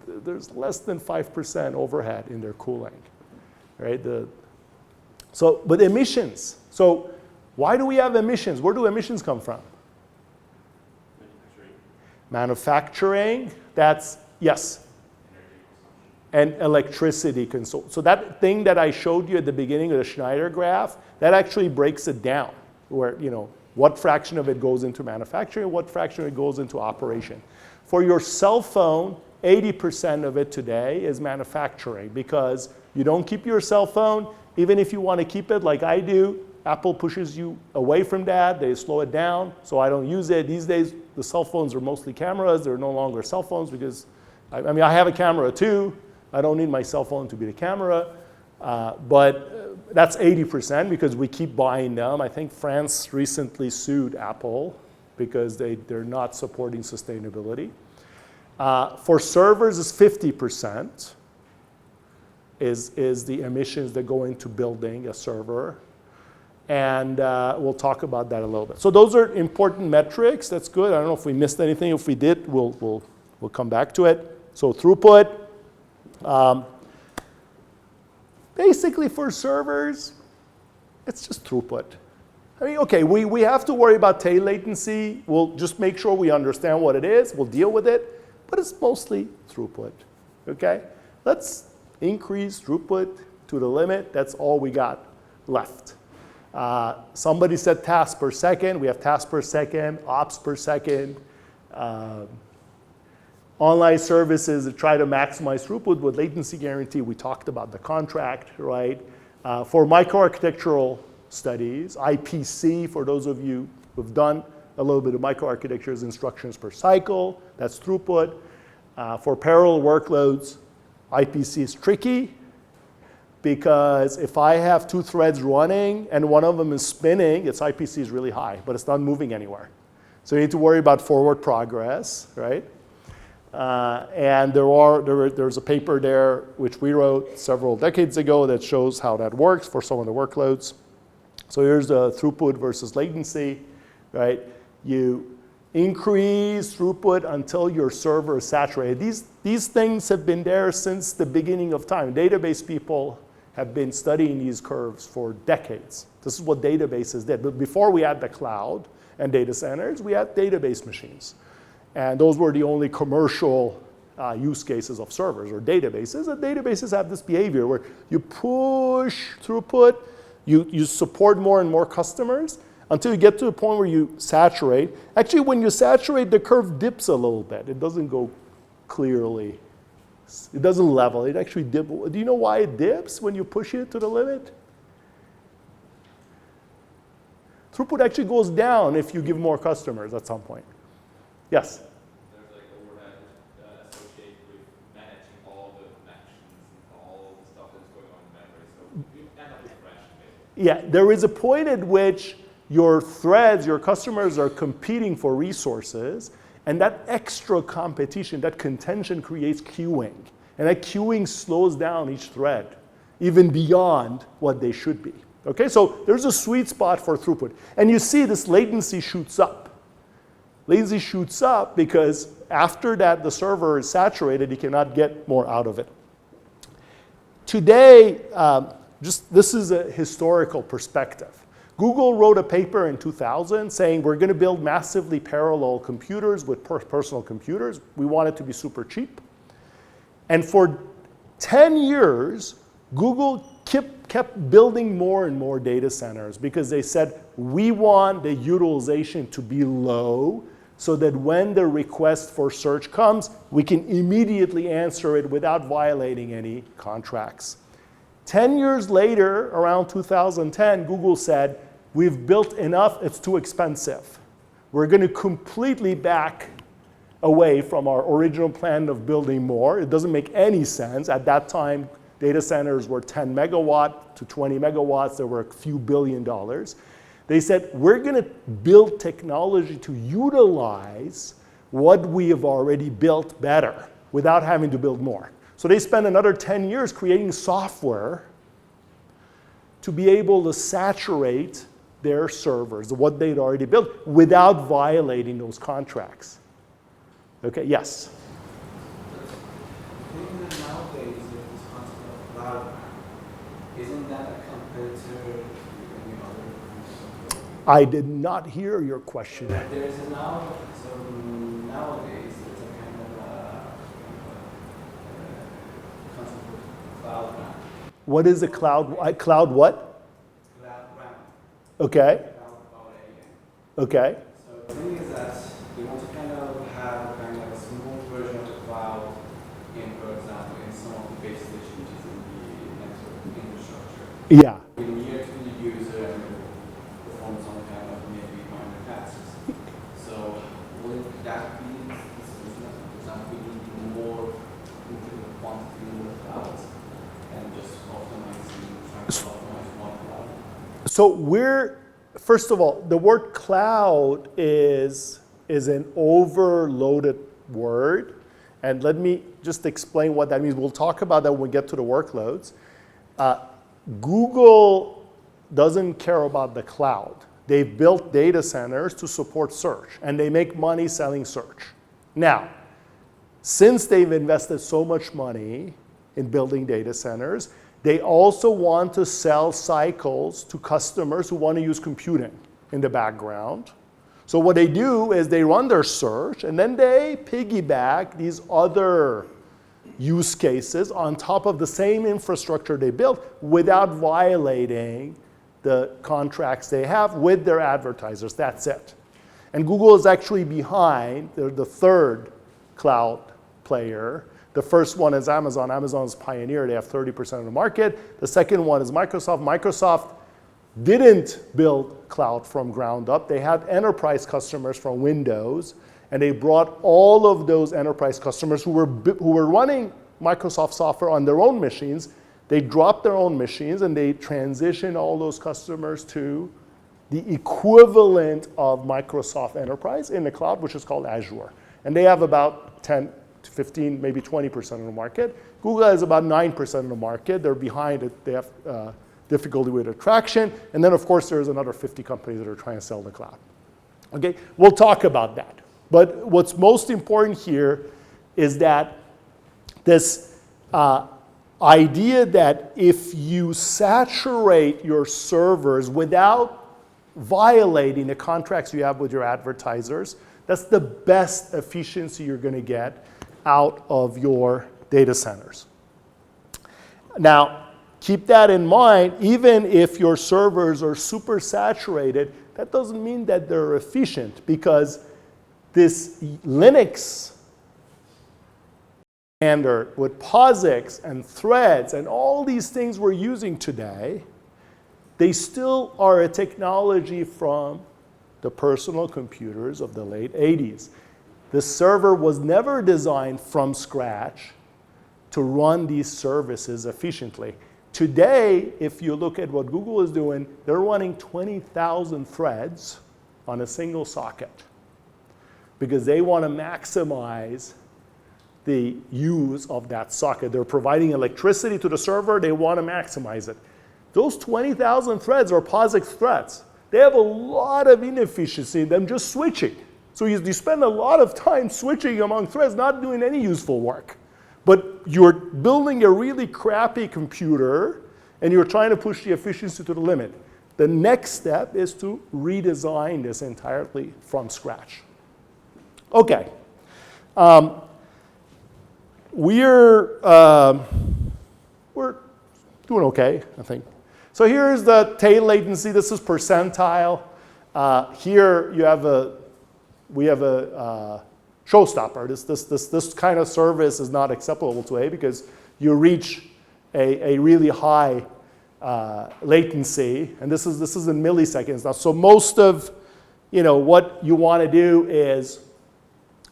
there's less than 5% overhead in their cooling, right? But emissions. So why do we have emissions? Where do emissions come from? Manufacturing, that's, yes. And electricity consumption. So that thing that I showed you at the beginning of the Schneider graph, that actually breaks it down, where, what fraction of it goes into manufacturing, what fraction of it goes into operation. For your cell phone, 80% of it today is manufacturing because you don't keep your cell phone, even if you want to keep it like I do, Apple pushes you away from that, they slow it down, so I don't use it. These days, the cell phones are mostly cameras, they're no longer cell phones because, I have a camera too, I don't need my cell phone to be the camera, but that's 80% because we keep buying them. I think France recently sued Apple because they're not supporting sustainability. For servers, it's 50% is the emissions that go into building a server. And we'll talk about that a little bit. So those are important metrics. That's good. I don't know if we missed anything. If we did, we'll come back to it. So throughput. Basically for servers, it's just throughput. Okay, we have to worry about tail latency. We'll just make sure we understand what it is. We'll deal with it. But it's mostly throughput. Okay? Let's increase throughput to the limit. That's all we got left. Somebody said tasks per second. We have tasks per second, ops per second. Online services that try to maximize throughput with latency guarantee. We talked about the contract, right? For microarchitectural studies, IPC, for those of you who've done a little bit of microarchitecture, is instructions per cycle. That's throughput. For parallel workloads, IPC is tricky because if I have 2 threads running and one of them is spinning, its IPC is really high, but it's not moving anywhere. So you need to worry about forward progress, right? And there's a paper there which we wrote several decades ago that shows how that works for some of the workloads. So here's the throughput versus latency, right? You increase throughput until your server is saturated. These things have been there since the beginning of time. Database people have been studying these curves for decades. This is what databases did. But before we had the cloud and data centers, we had database machines. And those were the only commercial use cases of servers or databases. And databases have this behavior where you push throughput, you support more and more customers until you get to the point where you saturate. Actually, when you saturate, the curve dips a little bit. It doesn't go clearly. It doesn't level. It actually dips. Do you know why it dips when you push it to the limit? Throughput actually goes down if you give more customers at some point. Yes? There's like overhead associated with managing all the connections and all the stuff that's going on in memory. So you end up with crashing basically. Yeah, there is a point at which your threads, your customers are competing for resources, and that extra competition, that contention creates queuing. And that queuing slows down each thread, even beyond what they should be. Okay, so there's a sweet spot for throughput. And you see this latency shoots up. Latency shoots up because after that, the server is saturated, you cannot get more out of it. Today, this is a historical perspective. Google wrote a paper in 2000 saying we're going to build massively parallel computers with personal computers. We want it to be super cheap. And for 10 years, Google kept building more and more data centers because they said, we want the utilization to be low so that when the request for search comes, we can immediately answer it without violating any contracts. 10 years later, around 2010, Google said, we've built enough, it's too expensive. We're going to completely back away from our original plan of building more. It doesn't make any sense. At that time, data centers were 10 megawatt to 20 megawatts. There were a few $1 billion. They said, we're going to build technology to utilize what we have already built better without having to build more. So they spent another 10 years creating software to be able to saturate their servers, what they'd already built, without violating those contracts. Okay, yes? I think that nowadays, with this concept of cloud, isn't that a competitor to any other? I did not hear your question. There is a now, so nowadays, there's a kind of concept of cloud RAM. What is a cloud? Cloud what? Cloud RAM. Okay, Cloud AI. okay. So the thing is that we want to kind of have kind of a small version of the cloud in, for example, in some of the base stations in the network infrastructure. Yeah. Be near to the user and perform some kind of maybe minor tasks. So will that be this business? For example, we need more into the quantity in the clouds and just trying to optimize one cloud. So first of all, the word cloud is an overloaded word. And let me just explain what that means. We'll talk about that when we get to the workloads. Google doesn't care about the cloud. They've built data centers to support search, and they make money selling search. Now, since they've invested so much money in building data centers, they also want to sell cycles to customers who want to use computing in the background. So what they do is they run their search, and then they piggyback these other use cases on top of the same infrastructure they built without violating the contracts they have with their advertisers. That's it. And Google is actually behind. They're the third cloud player. The first one is Amazon. Amazon's pioneer. They have 30% of the market. The second one is Microsoft. Microsoft didn't build cloud from ground up. They had enterprise customers from Windows, And they brought all of those enterprise customers who were running Microsoft software on their own machines. They dropped their own machines and they transitioned all those customers to the equivalent of Microsoft Enterprise in the cloud, which is called Azure. And they have about 10 to 15, maybe 20% of the market. Google has about 9% of the market. They're behind it. They have difficulty with attraction. And then, of course, there's another 50 companies that are trying to sell the cloud. Okay, we'll talk about that. But what's most important here is that this idea that if you saturate your servers without violating the contracts you have with your advertisers, that's the best efficiency you're going to get out of your data centers. Now, keep that in mind. Even if your servers are super saturated, that doesn't mean that they're efficient, because this Linux standard with POSIX and threads and all these things we're using today, they still are a technology from the personal computers of the late 80s. The server was never designed from scratch to run these services efficiently. Today, if you look at what Google is doing, they're running 20,000 threads on a single socket because they want to maximize the use of that socket. They're providing electricity to the server. They want to maximize it. Those 20,000 threads are POSIX threads. They have a lot of inefficiency in them just switching. So you spend a lot of time switching among threads, not doing any useful work. But you're building a really crappy computer, and you're trying to push the efficiency to the limit. The next step is to redesign this entirely from scratch. Okay. We're doing okay, I think. So here's the tail latency. This is percentile. Here you have we have a showstopper. This kind of service is not acceptable today because you reach a really high latency, and this is in milliseconds now. So most of what you want to do is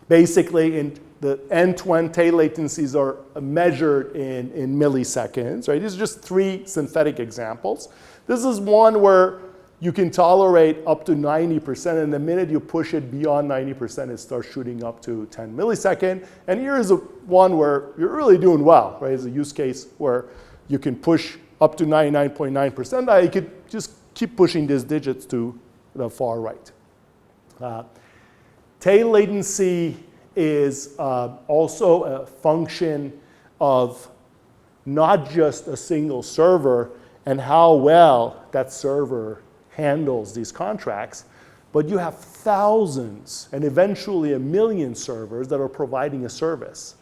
basically in the end-to-end tail latencies are measured in milliseconds, right? These are just 3 synthetic examples. This is one where you can tolerate up to 90%, and the minute you push it beyond 90%, it starts shooting up to 10 milliseconds. And here is one where you're really doing well, right? It's a use case where you can push up to 99.9%. You could just keep pushing these digits to the far right. Tail latency is also a function of not just a single server and how well that server handles these contracts, but you have thousands and eventually 1 million servers that are providing a service.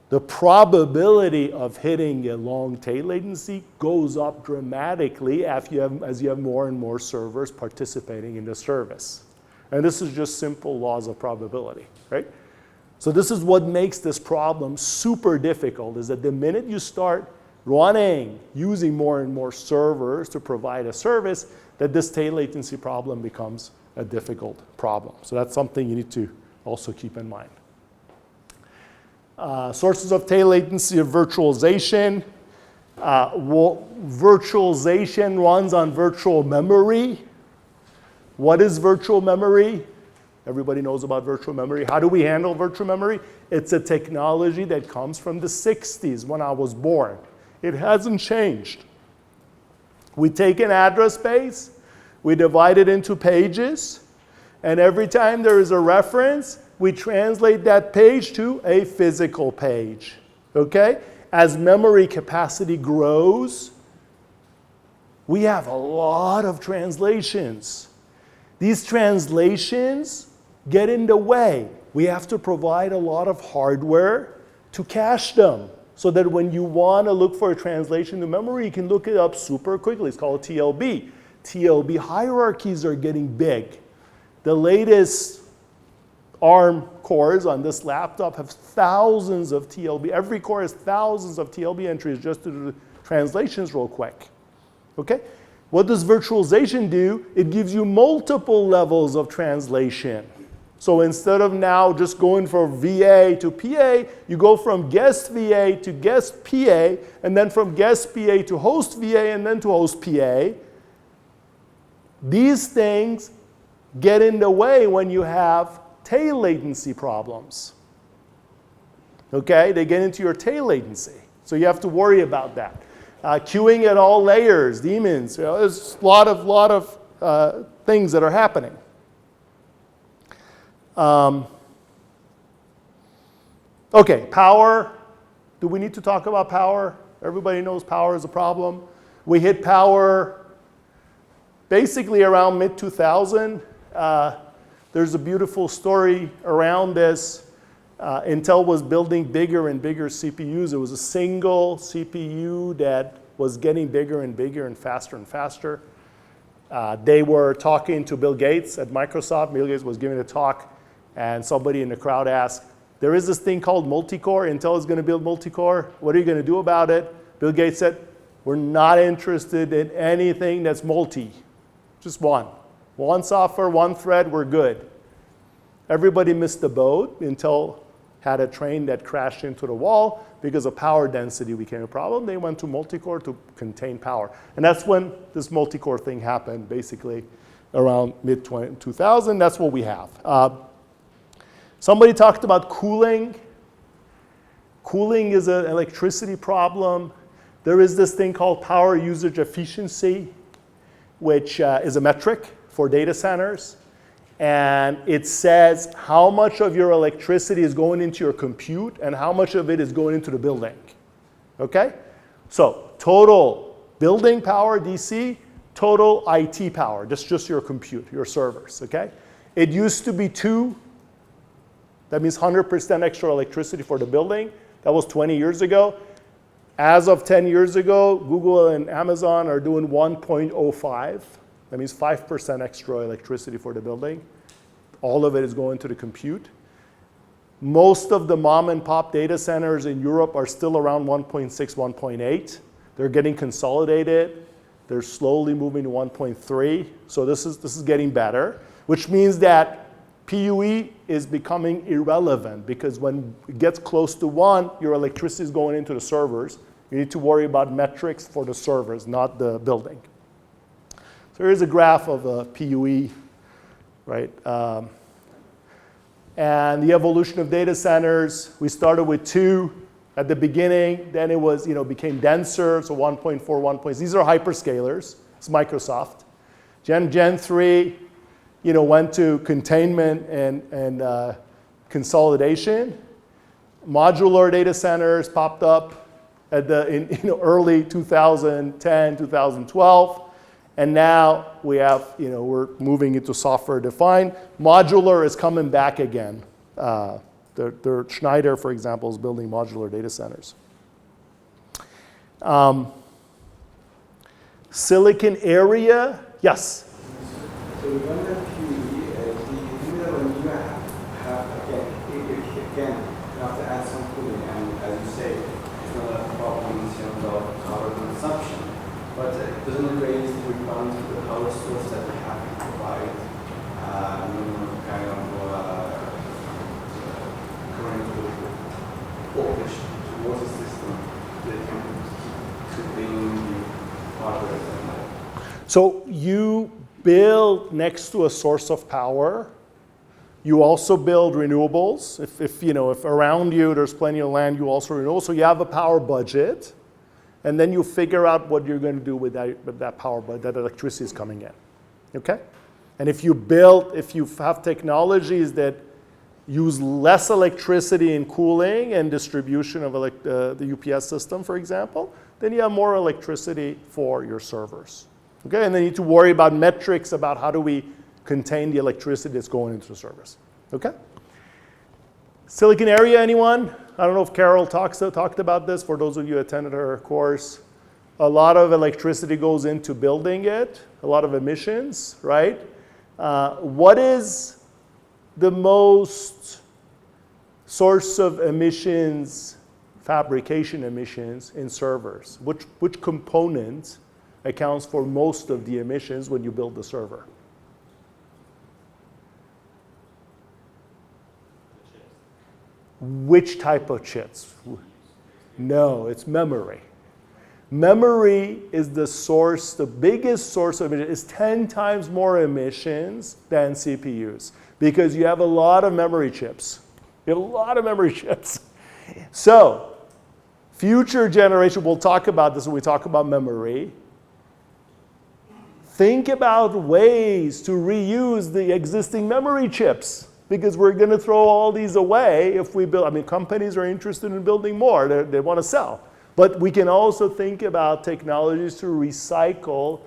The probability of hitting a long tail latency goes up dramatically as you have more and more servers participating in the service. And this is just simple laws of probability, right? So this is what makes this problem super difficult, is that the minute you start using more and more servers to provide a service, that this tail latency problem becomes a difficult problem. So that's something you need to also keep in mind. Sources of tail latency of virtualization. Virtualization runs on virtual memory. What is virtual memory? Everybody knows about virtual memory. How do we handle virtual memory? It's a technology that comes from the 60s when I was born. It hasn't changed. We take an address space, we divide it into pages, and every time there is a reference, we translate that page to a physical page. Okay? As memory capacity grows, we have a lot of translations. These translations get in the way. We have to provide a lot of hardware to cache them so that when you want to look for a translation to memory, you can look it up super quickly. It's called TLB. TLB hierarchies are getting big. The latest ARM cores on this laptop have thousands of TLB. Every core has thousands of TLB entries just to do the translations real quick. Okay? What does virtualization do? It gives you multiple levels of translation. So instead of now just going from VA to PA, you go from guest VA to guest PA, and then from guest PA to host VA, and then to host PA. These things get in the way when you have tail latency problems. Okay, they get into your tail latency. So you have to worry about that. Queuing at all layers, daemons, there's a lot of things that are happening. Okay, power. Do we need to talk about power? Everybody knows power is a problem. We hit power basically around mid-2000. There's a beautiful story around this. Intel was building bigger and bigger CPUs. It was a single CPU that was getting bigger and bigger and faster. They were talking to Bill Gates at Microsoft. Bill Gates was giving a talk, and somebody in the crowd asked, there is this thing called multi-core. Intel is going to build multi-core. What are you going to do about it? Bill Gates said, we're not interested in anything that's multi. Just one. One software, one thread, we're good. Everybody missed the boat. Intel had a train that crashed into the wall because of power density became a problem. They went to multi-core to contain power. And that's when this multi-core thing happened, basically around mid-2000. That's what we have. Somebody talked about cooling. Cooling is an electricity problem. There is this thing called power usage efficiency, which is a metric for data centers. And it says how much of your electricity is going into your compute and how much of it is going into the building. Okay? So total building power, DC, total IT power, just your compute, your servers. Okay? It used to be 2. That means 100% extra electricity for the building. That was 20 years ago. As of 10 years ago, Google and Amazon are doing 1.05. That means 5% extra electricity for the building. All of it is going to the compute. Most of the mom and pop data centers in Europe are still around 1.6, 1.8. They're getting consolidated. They're slowly moving to 1.3. So this is getting better, which means that PUE is becoming irrelevant because when it gets close to 1, your electricity is going into the servers. You need to worry about metrics for the servers, not the building. So here's a graph of PUE, right? And the evolution of data centers, we started with 2 at the beginning, then it was, became denser, so 1.4, 1.6. These are hyperscalers. It's Microsoft. Gen 3, went to containment and consolidation. Modular data centers popped up at the early 2010, 2012. And now we have, we're moving into software defined. Modular is coming back again. Schneider, for example, is building modular data centers. Silicon area, yes? So when the PUE, do you think that when you have again, you have to add some cooling, and as you say, it's not a problem in terms of power consumption, but doesn't it raise the requirement for the power source that we have to provide kind of current voltage towards the system that can keep the hardware and that? So you build next to a source of power. You also build renewables. If around you there's plenty of land, you also renewables. So you have a power budget, and then you figure out what you're going to do with that power budget, that electricity is coming in. Okay? And if you have technologies that use less electricity in cooling and distribution of the UPS system, for example, then you have more electricity for your servers. Okay, and then you need to worry about metrics about how do we contain the electricity that's going into the servers. Okay? Silicon area, anyone? I don't know if Carol talked about this, for those of you who attended her course. A lot of electricity goes into building it, a lot of emissions, right? What is the most source of emissions, fabrication emissions in servers? Which component accounts for most of the emissions when you build the server? Which type of chips? No, it's memory. Memory is the source, the biggest source of emission is 10 times more emissions than CPUs because you have a lot of memory chips. You have a lot of memory chips. So, future generation, we'll talk about this when we talk about memory. Think about ways to reuse the existing memory chips because we're going to throw all these away if we build. I mean, companies are interested in building more. They want to sell. But we can also think about technologies to recycle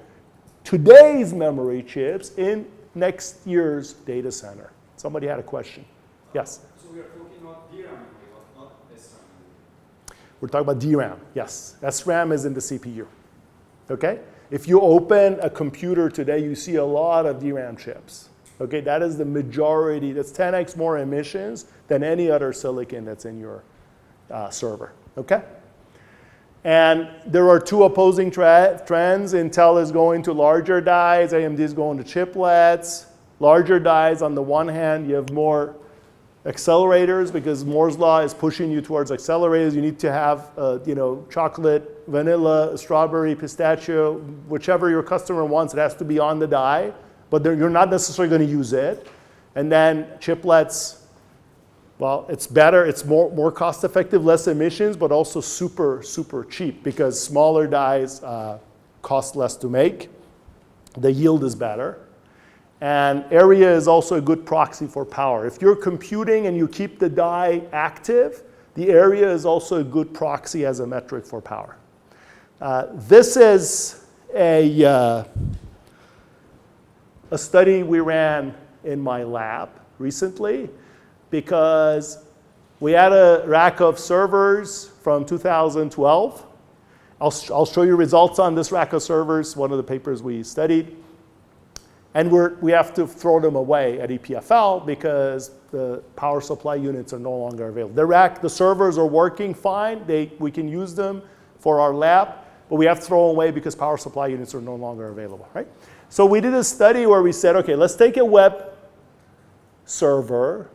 today's memory chips in next year's data center. Somebody had a question. Yes? So we are talking about DRAM memory, not SRAM memory. We're talking about DRAM, yes. SRAM is in the CPU, okay? If you open a computer today, you see a lot of DRAM chips, okay? That is the majority, that's 10x more emissions than any other silicon that's in your server, okay? And there are two opposing trends. Intel is going to larger dies, AMD is going to chiplets. Larger dies, on the one hand, you have more accelerators because Moore's law is pushing you towards accelerators. You need to have, chocolate, vanilla, strawberry, pistachio, whichever your customer wants. It has to be on the die, but you're not necessarily going to use it. And then chiplets, well, it's better. It's more cost-effective, less emissions, but also super, super cheap because smaller dies cost less to make. The yield is better. And area is also a good proxy for power. If you're computing and you keep the die active, the area is also a good proxy as a metric for power. This is a study we ran in my lab recently because we had a rack of servers from 2012. I'll show you results on this rack of servers, one of the papers we studied. And we have to throw them away at EPFL because the power supply units are no longer available. The servers are working fine. We can use them for our lab, but we have to throw them away because power supply units are no longer available, right? So we did a study where we said, okay, let's take a web server,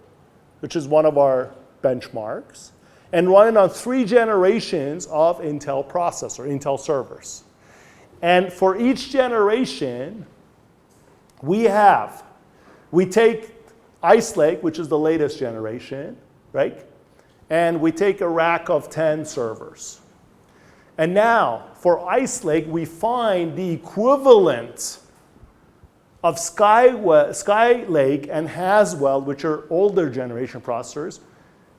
which is one of our benchmarks, and run it on 3 generations of Intel processor, Intel servers. And for each generation, we take Ice Lake, which is the latest generation, right? And we take a rack of 10 servers. And now, for Ice Lake, we find the equivalent of Skylake and Haswell, which are older generation processors.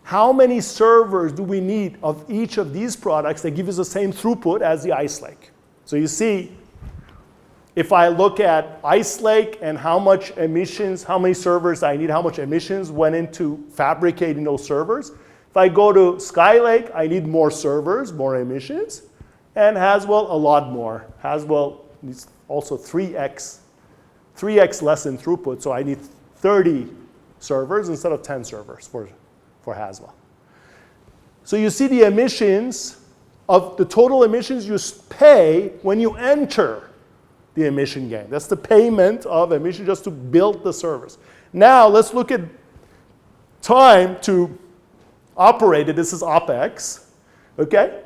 How many servers do we need of each of these products that give us the same throughput as the Ice Lake? So you see, if I look at Ice Lake and how much emissions, how many servers I need, how much emissions went into fabricating those servers. If I go to Skylake, I need more servers, more emissions, and Haswell, a lot more. Haswell needs also 3x less in throughput, so I need 30 servers instead of 10 servers for Haswell. So you see the emissions of the total emissions you pay when you enter the emission gain. That's the payment of emission just to build the servers. Now let's look at time to operate it. This is OpEx, okay?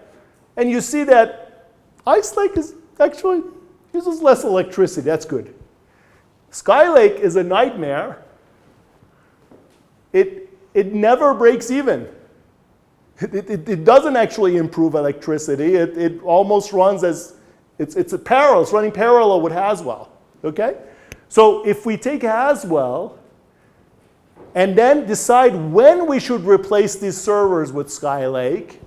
And you see that Ice Lake is actually uses less electricity. That's good. Skylake is a nightmare. It never breaks even. It doesn't actually improve electricity. It almost runs as it's a parallel. It's running parallel with Haswell. Okay? So if we take Haswell and then decide when we should replace these servers with Skylake,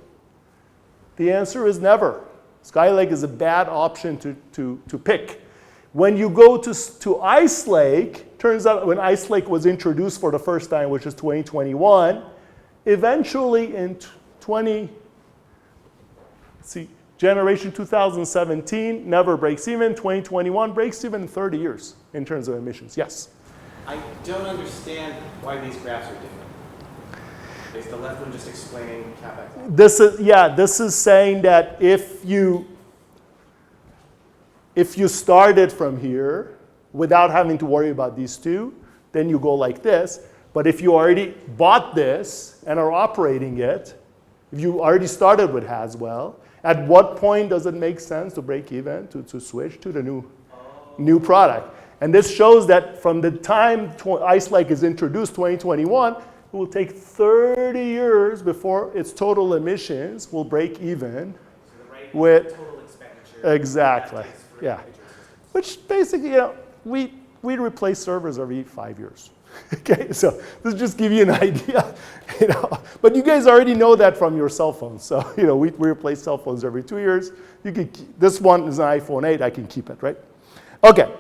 the answer is never. Skylake is a bad option to pick. When you go to Ice Lake, turns out when Ice Lake was introduced for the first time, which is 2021, eventually in generation 2017 never breaks even. 2021 breaks even in 30 years in terms of emissions. Yes? I don't understand why these graphs are different. Is the left one just explaining CapEx? This is saying that if you started from here without having to worry about these two, then you go like this. But if you already bought this and are operating it, if you already started with Haswell, at what point does it make sense to break even, to switch to the new product? And this shows that from the time Ice Lake is introduced, 2021, it will take 30 years before its total emissions will break even with total expenditure. exactly, yeah. Which basically, we replace servers every 5 years. Okay, so this just give you an idea, But you guys already know that from your cell phones. So we replace cell phones every 2 years. You can this one is an iPhone 8. I can keep it, right? Okay.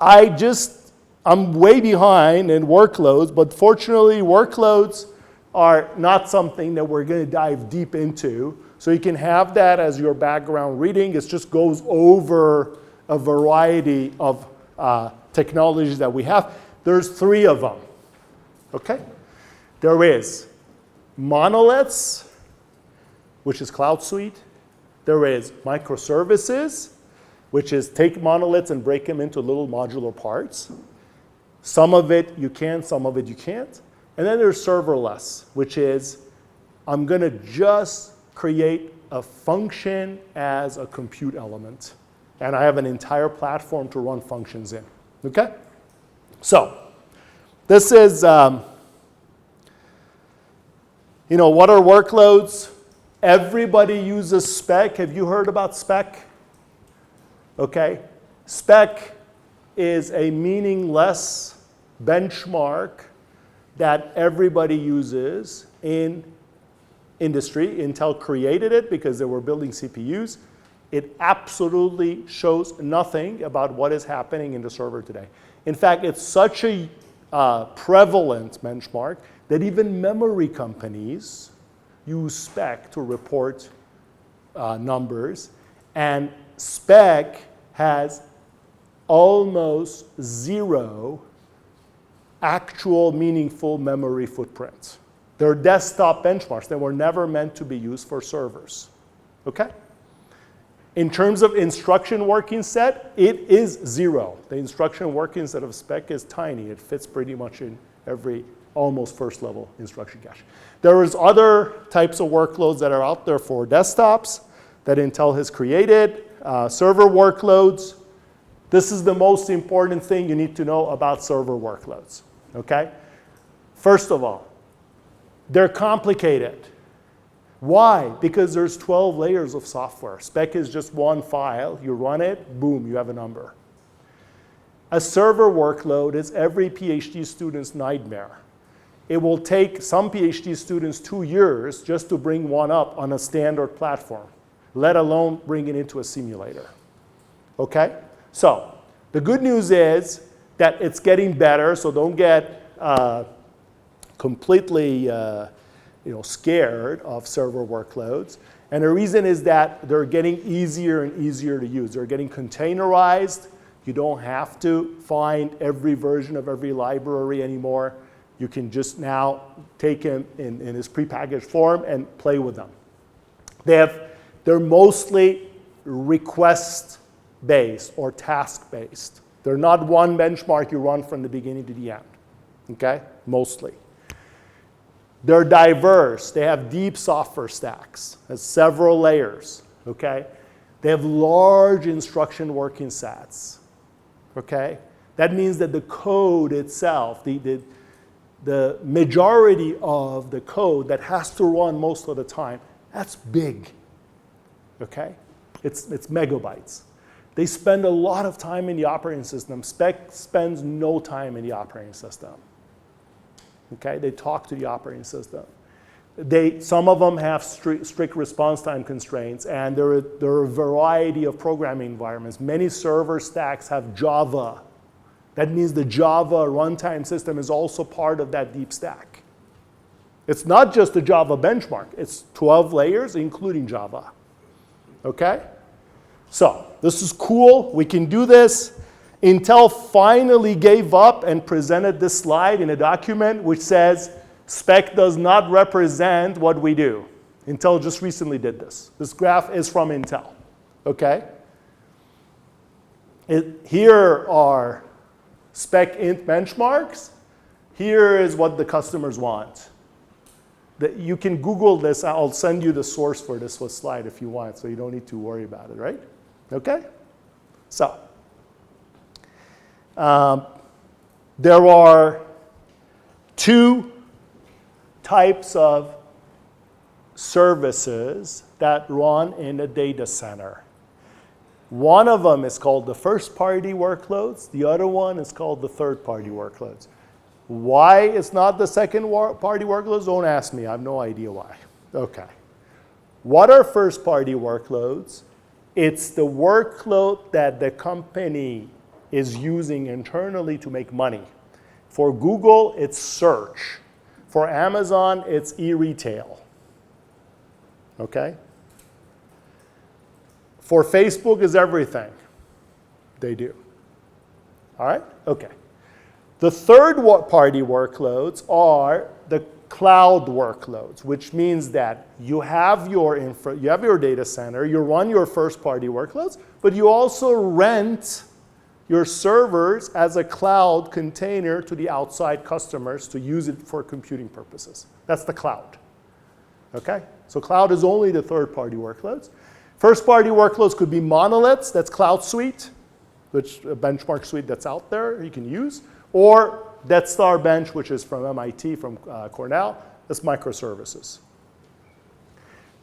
I'm way behind in workloads, but fortunately workloads are not something that we're going to dive deep into. So you can have that as your background reading. It just goes over a variety of technologies that we have. There's 3 of them, okay? There is monoliths, which is Cloud Suite. There is microservices, which is take monoliths and break them into little modular parts. Some of it you can, some of it you can't. And then there's serverless, which is I'm going to just create a function as a compute element. And I have an entire platform to run functions in, okay? So this is, what are workloads? Everybody uses spec. Have you heard about spec? Okay. Spec is a meaningless benchmark that everybody uses in industry. Intel created it because they were building CPUs. It absolutely shows nothing about what is happening in the server today. In fact, it's such a prevalent benchmark that even memory companies use spec to report numbers. And spec has almost 0 actual meaningful memory footprint. They're desktop benchmarks. They were never meant to be used for servers. Okay? In terms of instruction working set, it is 0. The instruction working set of spec is tiny. It fits pretty much in every almost first level instruction cache. There is other types of workloads that are out there for desktops that Intel has created, server workloads. This is the most important thing you need to know about server workloads, okay? First of all, they're complicated. Why? Because there's 12 layers of software. Spec is just one file. You run it, boom, you have a number. A server workload is every PhD student's nightmare. It will take some PhD students 2 years just to bring one up on a standard platform, let alone bring it into a simulator. Okay? So the good news is that it's getting better, so don't get completely scared of server workloads. And the reason is that they're getting easier and easier to use. They're getting containerized. You don't have to find every version of every library anymore. You can just now take them in this prepackaged form and play with them. They're mostly request-based or task-based. They're not one benchmark you run from the beginning to the end, okay? Mostly. They're diverse. They have deep software stacks. Has several layers, okay? They have large instruction working sets, okay? That means that the code itself, the majority of the code that has to run most of the time, that's big, okay? It's megabytes. They spend a lot of time in the operating system. Spec spends no time in the operating system. Okay, they talk to the operating system. Some of them have strict response time constraints, and there are a variety of programming environments. Many server stacks have Java. That means the Java runtime system is also part of that deep stack. It's not just the Java benchmark. It's 12 layers, including Java. Okay? So this is cool. We can do this. Intel finally gave up and presented this slide in a document which says spec does not represent what we do. Intel just recently did this. This graph is from Intel, okay? Here are spec int benchmarks, here is what the customers want. You can Google this. I'll send you the source for this slide if you want, so you don't need to worry about it, right? Okay? So, there are two types of services that run in a data center. One of them is called the first-party workloads. The other one is called the third-party workloads. Why it's not the second-party workloads? Don't ask me. I have no idea why. Okay. What are first-party workloads? It's the workload that the company is using internally to make money. For Google, it's search. For Amazon, it's e-retail. Okay? For Facebook is everything. They do. All right? Okay. The third-party workloads are the cloud workloads, which means that you have your data center, you run your first-party workloads, but you also rent your servers as a cloud container to the outside customers to use it for computing purposes. That's the cloud. Okay? So cloud is only the third-party workloads. First-party workloads could be monoliths, that's Cloud Suite, which a benchmark suite that's out there you can use, or Death Star Bench, which is from MIT, from Cornell, that's microservices.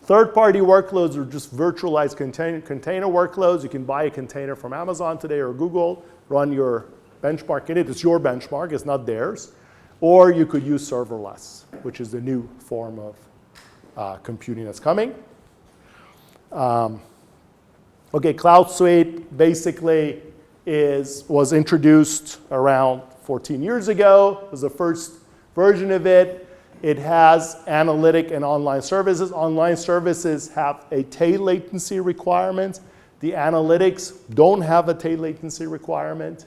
Third-party workloads are just virtualized container workloads. You can buy a container from Amazon today or Google, run your benchmark in it. It's your benchmark, it's not theirs. Or you could use serverless, which is the new form of computing that's coming. Okay, Cloud Suite basically was introduced around 14 years ago. It was the first version of it. It has analytic and online services. Online services have a tail latency requirement. The analytics don't have a tail latency requirement.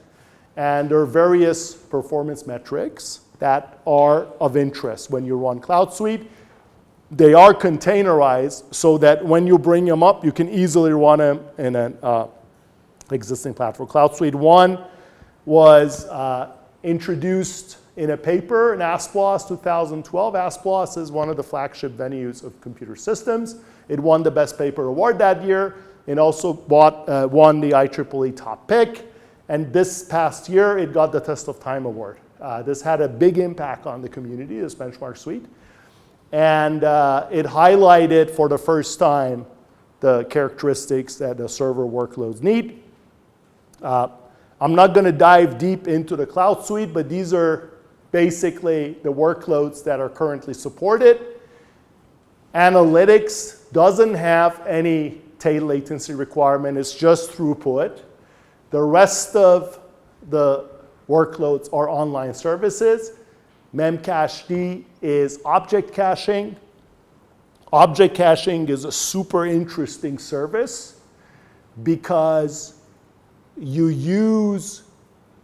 And there are various performance metrics that are of interest when you run Cloud Suite. They are containerized so that when you bring them up, you can easily run them in an existing platform. Cloud Suite 1 was introduced in a paper in ASPLOS 2012. ASPLOS is one of the flagship venues of computer systems. It won the Best Paper Award that year. It also won the IEEE Top Pick. And this past year, it got the Test of Time Award. This had a big impact on the community, this benchmark suite. And it highlighted for the first time the characteristics that the server workloads need. I'm not going to dive deep into the Cloud Suite, but these are basically the workloads that are currently supported. Analytics doesn't have any tail latency requirement. It's just throughput. The rest of the workloads are online services. Memcached is object caching. Object caching is a super interesting service because you use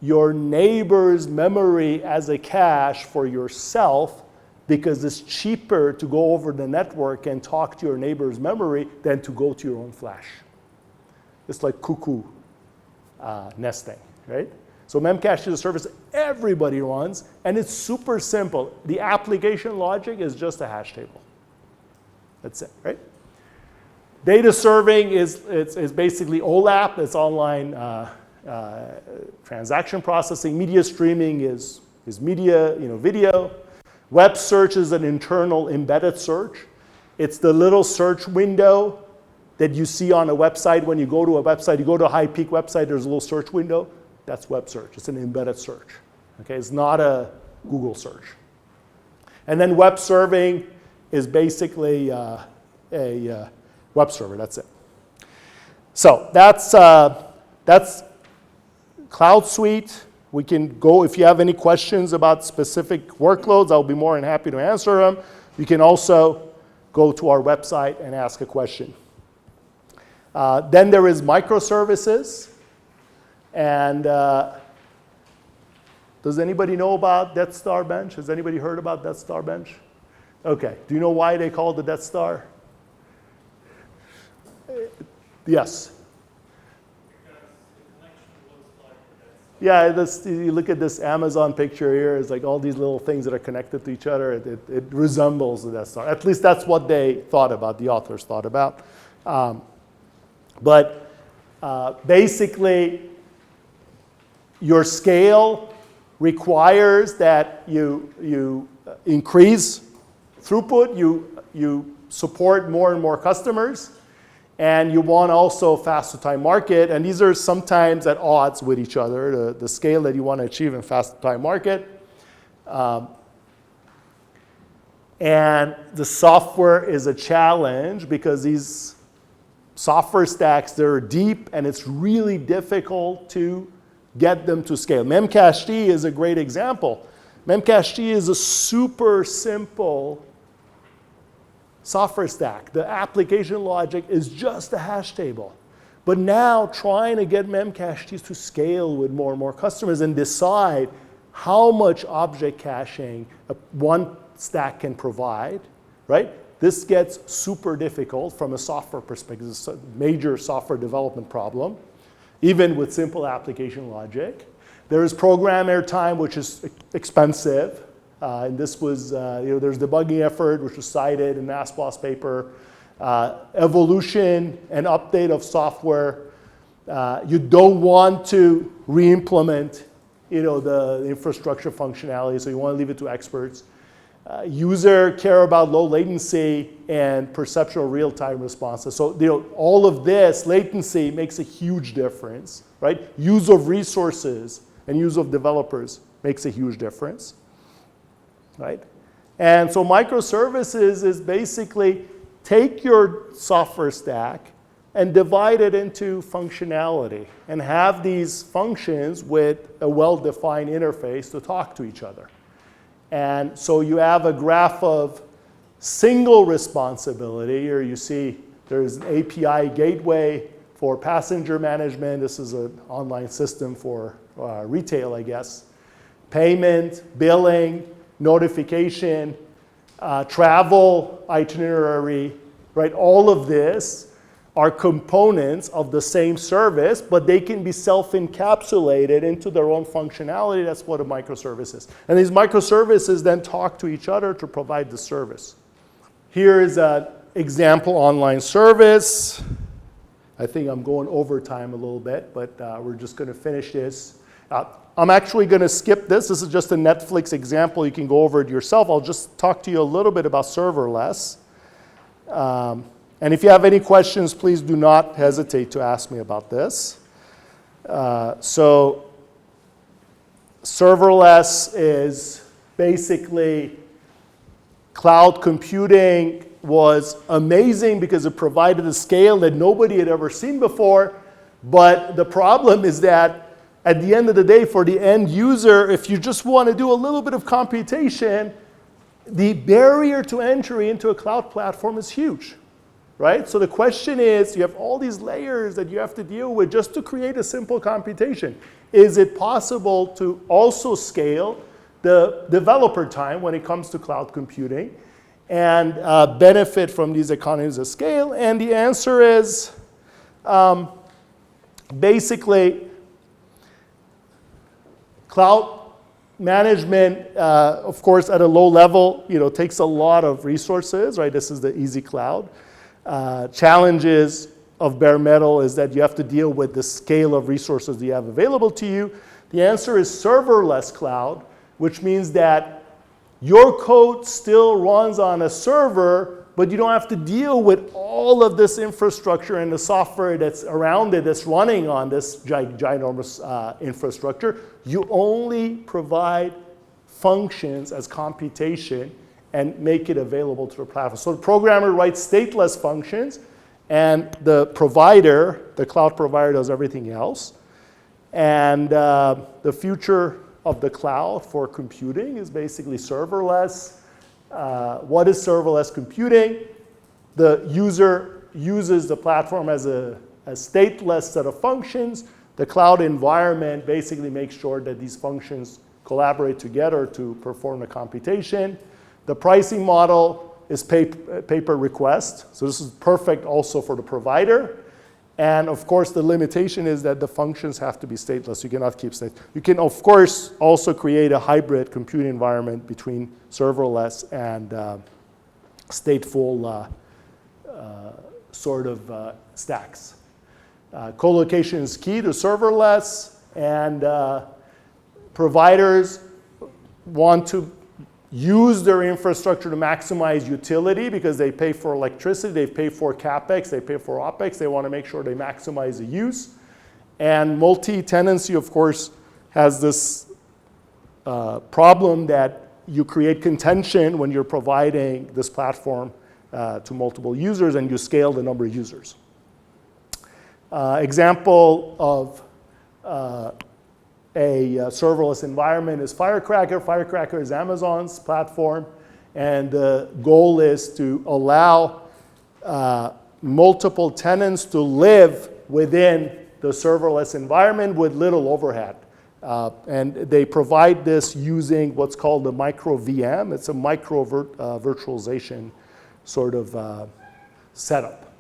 your neighbor's memory as a cache for yourself because it's cheaper to go over the network and talk to your neighbor's memory than to go to your own flash. It's like cuckoo nesting, right? So Memcache is a service everybody runs, and it's super simple. The application logic is just a hash table. That's it, right? Data serving is basically OLAP. It's online transaction processing. Media streaming is media, video. Web search is an internal embedded search. It's the little search window that you see on a website. When you go to a website, you go to a HiPEAC website, there's a little search window. That's web search. It's an embedded search. Okay, it's not a Google search. And then web serving is basically a web server. That's it. So that's Cloud Suite. We can go, if you have any questions about specific workloads, I'll be more than happy to answer them. You can also go to our website and ask a question. Then there is microservices. And does anybody know about Death Star Bench? Has anybody heard about Death Star Bench? Okay. Do you know why they call it the Death Star? Yes. Because the connection looks like the Death Star. Yeah, you look at this Amazon picture here, it's like all these little things that are connected to each other. It resembles the Death Star. At least that's what they thought about, the authors thought about. But basically, your scale requires that you increase throughput, you support more and more customers, and you want also fast to time market, and these are sometimes at odds with each other, the scale that you want to achieve in fast to time market. And the software is a challenge because these software stacks, they're deep and it's really difficult to get them to scale. Memcached is a great example. Memcached is a super simple software stack. The application logic is just a hash table. But now trying to get Memcached to scale with more and more customers and decide how much object caching one stack can provide, right? This gets super difficult from a software perspective. It's a major software development problem, even with simple application logic. There is program airtime, which is expensive. And this was, there's debugging effort, which was cited in the ASPOS paper. Evolution and update of software. You don't want to re-implement, the infrastructure functionality, so you want to leave it to experts. User care about low latency and perceptual real-time responses. So, all of this, latency makes a huge difference, right? Use of resources and use of developers makes a huge difference. Right? And so microservices is basically take your software stack and divide it into functionality and have these functions with a well-defined interface to talk to each other. And so you have a graph of single responsibility. Here you see there's an API gateway for passenger management. This is an online system for retail, I guess. Payment, billing, notification, travel, itinerary, right? All of this are components of the same service, but they can be self-encapsulated into their own functionality. That's what a microservice is. And these microservices then talk to each other to provide the service. Here is an example online service. I think I'm going over time a little bit, but we're just going to finish this. I'm actually going to skip this. This is just a Netflix example. You can go over it yourself. I'll just talk to you a little bit about serverless. And if you have any questions, please do not hesitate to ask me about this. So serverless is basically cloud computing was amazing because it provided a scale that nobody had ever seen before. But the problem is that at the end of the day, for the end user, if you just want to do a little bit of computation, the barrier to entry into a cloud platform is huge, right? So the question is, you have all these layers that you have to deal with just to create a simple computation. Is it possible to also scale the developer time when it comes to cloud computing and benefit from these economies of scale? And the answer is basically, cloud management, of course, at a low level, takes a lot of resources, right? This is the easy cloud. Challenges of bare metal is that you have to deal with the scale of resources that you have available to you. The answer is serverless cloud, which means that your code still runs on a server, but you don't have to deal with all of this infrastructure and the software that's around it that's running on this ginormous infrastructure. You only provide functions as computation and make it available to the platform. So the programmer writes stateless functions, and the provider, the cloud provider, does everything else. And the future of the cloud for computing is basically serverless. What is serverless computing? The user uses the platform as a stateless set of functions. The cloud environment basically makes sure that these functions collaborate together to perform the computation. The pricing model is pay per request. So this is perfect also for the provider. And of course, the limitation is that the functions have to be stateless. You cannot keep state. You can, of course, also create a hybrid compute environment between serverless and stateful sort of stacks. Co-location is key to serverless, and providers want to use their infrastructure to maximize utility because they pay for electricity, they pay for CapEx, they pay for OpEx. They want to make sure they maximize the use. And multi-tenancy, of course, has this problem that you create contention when you're providing this platform to multiple users and you scale the number of users. Example of a serverless environment is Firecracker. Firecracker is Amazon's platform, and the goal is to allow multiple tenants to live within the serverless environment with little overhead. And they provide this using what's called a micro VM. It's a micro virtualization sort of setup.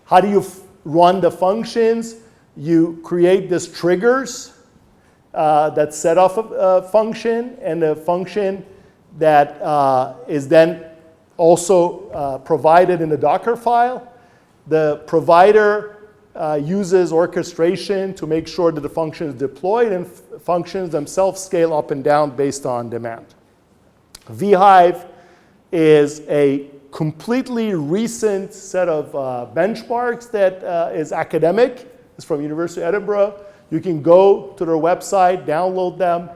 How do you run the functions? You create these triggers that set off a function, and the function that is then also provided in a Docker file. The provider uses orchestration to make sure that the function is deployed, and functions themselves scale up and down based on demand. vHive is a completely recent set of benchmarks that is academic. It's from University of Edinburgh. You can go to their website, download them,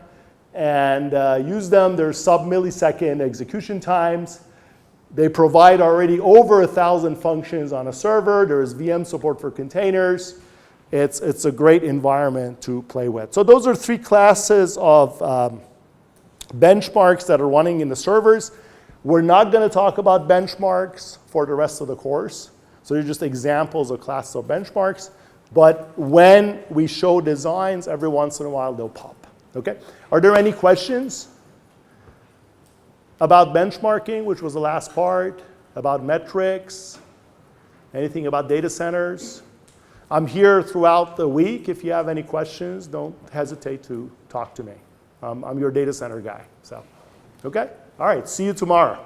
and use them. There's sub-millisecond execution times. They provide already over 1,000 functions on a server. There is VM support for containers. It's a great environment to play with. So those are 3 classes of benchmarks that are running in the servers. We're not going to talk about benchmarks for the rest of the course. So they're just examples of classes of benchmarks. But when we show designs, every once in a while they'll pop. Okay? Are there any questions about benchmarking, which was the last part, about metrics, anything about data centers? I'm here throughout the week. If you have any questions, don't hesitate to talk to me. I'm your data center guy. So, okay? All right, see you tomorrow.